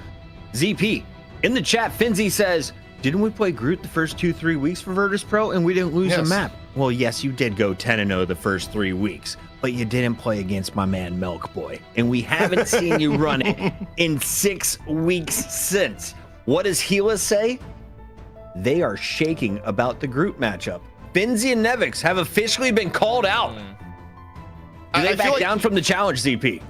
ZP, in the chat, Finzi says, didn't we play Groot the first 2-3 weeks for Virtus.pro and we didn't lose a map? Well, yes, you did go 10-0 the first 3 weeks, but you didn't play against my man Milkboy. And we haven't seen you run it in 6 weeks since. What does Helis say? They are shaking about the Groot matchup. Finzi and Nevix have officially been called out. Do they back down from the challenge, ZP?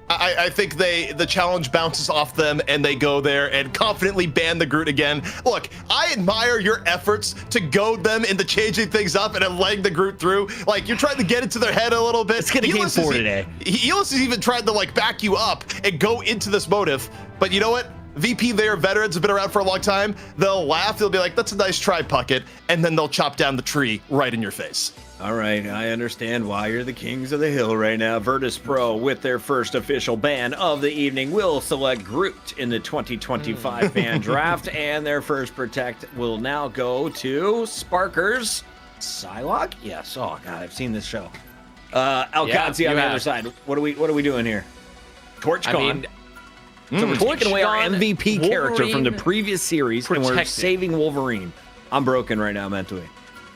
I think the challenge bounces off them and they go there and confidently ban the Groot again. Look, I admire your efforts to goad them into changing things up and then letting the Groot through. Like, you're trying to get into their head a little bit. It's gonna game 4 today. Helis has even tried to like back you up and go into this motive. But you know what? VP, they are veterans, have been around for a long time. They'll laugh, they'll be like, that's a nice try, Puckett, and then they'll chop down the tree right in your face. All right, I understand why you're the kings of the hill right now. Virtus.pro, with their first official ban of the evening, will select Groot in the 2025 ban draft, and their first protect will now go to Sparkers. Psylocke? Yes. Oh God, I've seen this show. Qadsiah on the other side. What are we doing here? Torch gone. So we're taking away our MVP character from the previous series, and we're saving Wolverine. I'm broken right now mentally.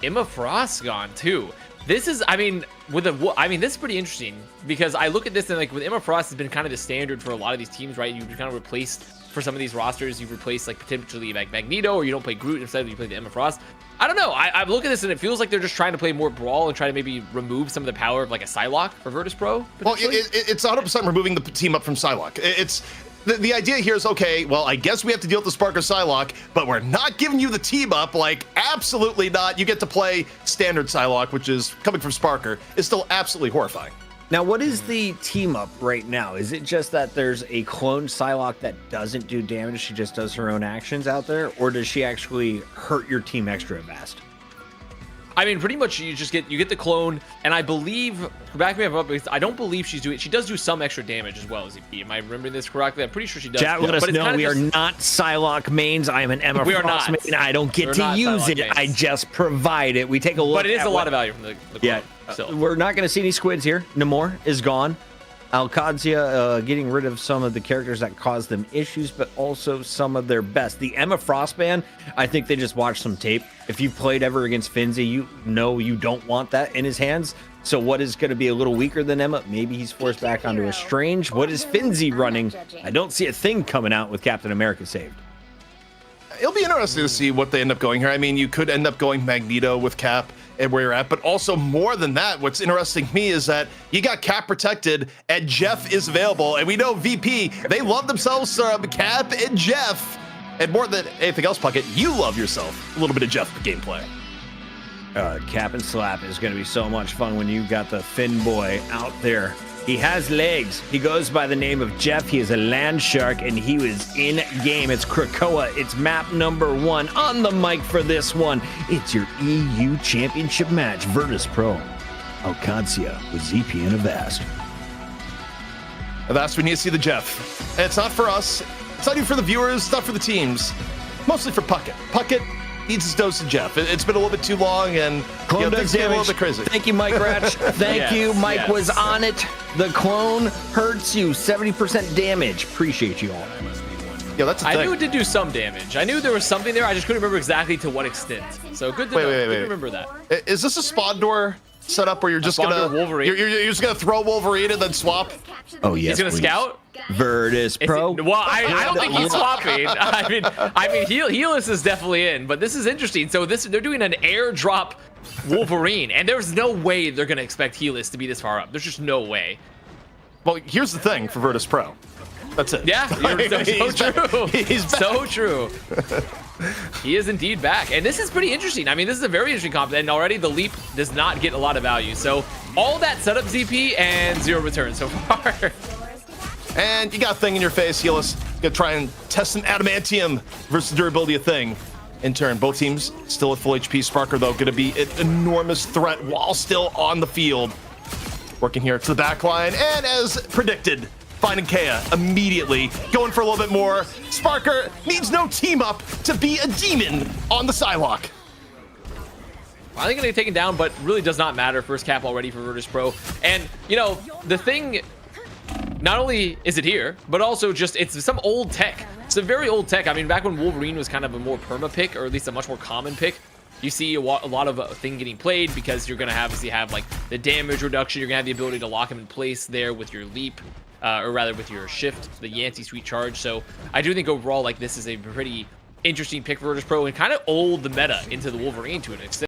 Emma Frost gone too. This is, I mean, this is pretty interesting because I look at this and like with Emma Frost has been kind of the standard for a lot of these teams, right? You've kind of replaced for some of these rosters, you've replaced like potentially like Magneto, or you don't play Groot, instead you play the Emma Frost. I don't know. I look at this and it feels like they're just trying to play more Brawl and try to maybe remove some of the power of like a Psylocke for Virtus.pro. Well, it's 100% removing the team up from Psylocke. It's the idea here is, okay, well, I guess we have to deal with the Sparker Psylocke, but we're not giving you the team up. Like, absolutely not. You get to play standard Psylocke, which is coming from Sparker, is still absolutely horrifying. Now, what is the team up right now? Is it just that there's a clone Psylocke that doesn't do damage? She just does her own actions out there? Or does she actually hurt your team extra fast? I mean, pretty much you get the clone, and I believe, back me up, I don't believe she does do some extra damage as well as EP. Am I remembering this correctly? I'm pretty sure she does. Chat, let us know we are not Psylocke mains. I am an Emma Frost main. I don't get to use it. I just provide it. We take a look. But it is a lot of value from the clone. Yeah, we're not going to see any squids here. Namor is gone. Qadsiah getting rid of some of the characters that caused them issues, but also some of their best. The Emma Frost ban, I think they just watched some tape. If you've played ever against Finzi, you know you don't want that in his hands. So what is going to be a little weaker than Emma? Maybe he's forced back onto a Strange. What is Finzi running? I don't see a thing coming out with Captain America saved. It'll be interesting to see what they end up going here. I mean, you could end up going Magneto with Cap and where you're at, but also more than that, what's interesting to me is that you got Cap protected and Jeff is available, and we know VP, they love themselves Cap and Jeff, and more than anything else, Puckett, you love yourself a little bit of Jeff gameplay. Cap and Slap is going to be so much fun when you got the Finn boy out there. He has legs. He goes by the name of Jeff. He is a land shark, and he was in game. It's Krakoa. It's map number 1 on the mic for this one. It's your EU Championship match. Virtus.pro. Qadsiah with ZP and Avast. Avast, we need to see the Jeff. And it's not for us. It's not even for the viewers. It's not for the teams. Mostly for Puckett. Puckett needs his dose of Jeff. It's been a little bit too long, and clone does damage. A little bit crazy. Thank you, Mike Ratch. Thank you. Mike was on it. The clone hurts you. 70% damage. Appreciate you all. Yeah, that's I knew it did do some damage. I knew there was something there. I just couldn't remember exactly to what extent. So good to know. Wait. Remember that. Is this a spawn door setup where you're just Spawn gonna to Wolverine. you're just gonna throw Wolverine and then swap? Oh yes, He's gonna please. scout. Virtus.pro. Well, I don't think he's swapping. I mean, Helis is definitely in, but this is interesting. So they're doing an airdrop Wolverine, and there's no way they're gonna expect Helis to be this far up. There's just no way. Well, here's the thing for Virtus.pro. That's it. Yeah, you're so true. He's back. So true. He is indeed back, and this is pretty interesting. I mean, this is a very interesting comp, and already the leap does not get a lot of value. So all that setup ZP and 0 return so far. And you got a thing in your face, Helis. Gonna try and test an adamantium versus durability a thing. In turn, both teams still at full HP. Sparker, though, gonna be an enormous threat while still on the field. Working here to the back line, and as predicted, finding Kea immediately, going for a little bit more. Sparker needs no team up to be a demon on the Psylocke. I think gonna get taken down, but really does not matter. First cap already for Virtus.pro. And, you know, the thing, not only is it here, but also just it's some old tech. It's a very old tech. I mean, back when Wolverine was kind of a more perma pick, or at least a much more common pick, you see a lot of thing getting played because you're gonna obviously have like the damage reduction. You're gonna have the ability to lock him in place there with your leap, or rather with your shift, the Yancey sweet charge. So I do think overall, like, this is a pretty interesting pick for Virtus.pro and kind of old the meta into the Wolverine to an extent.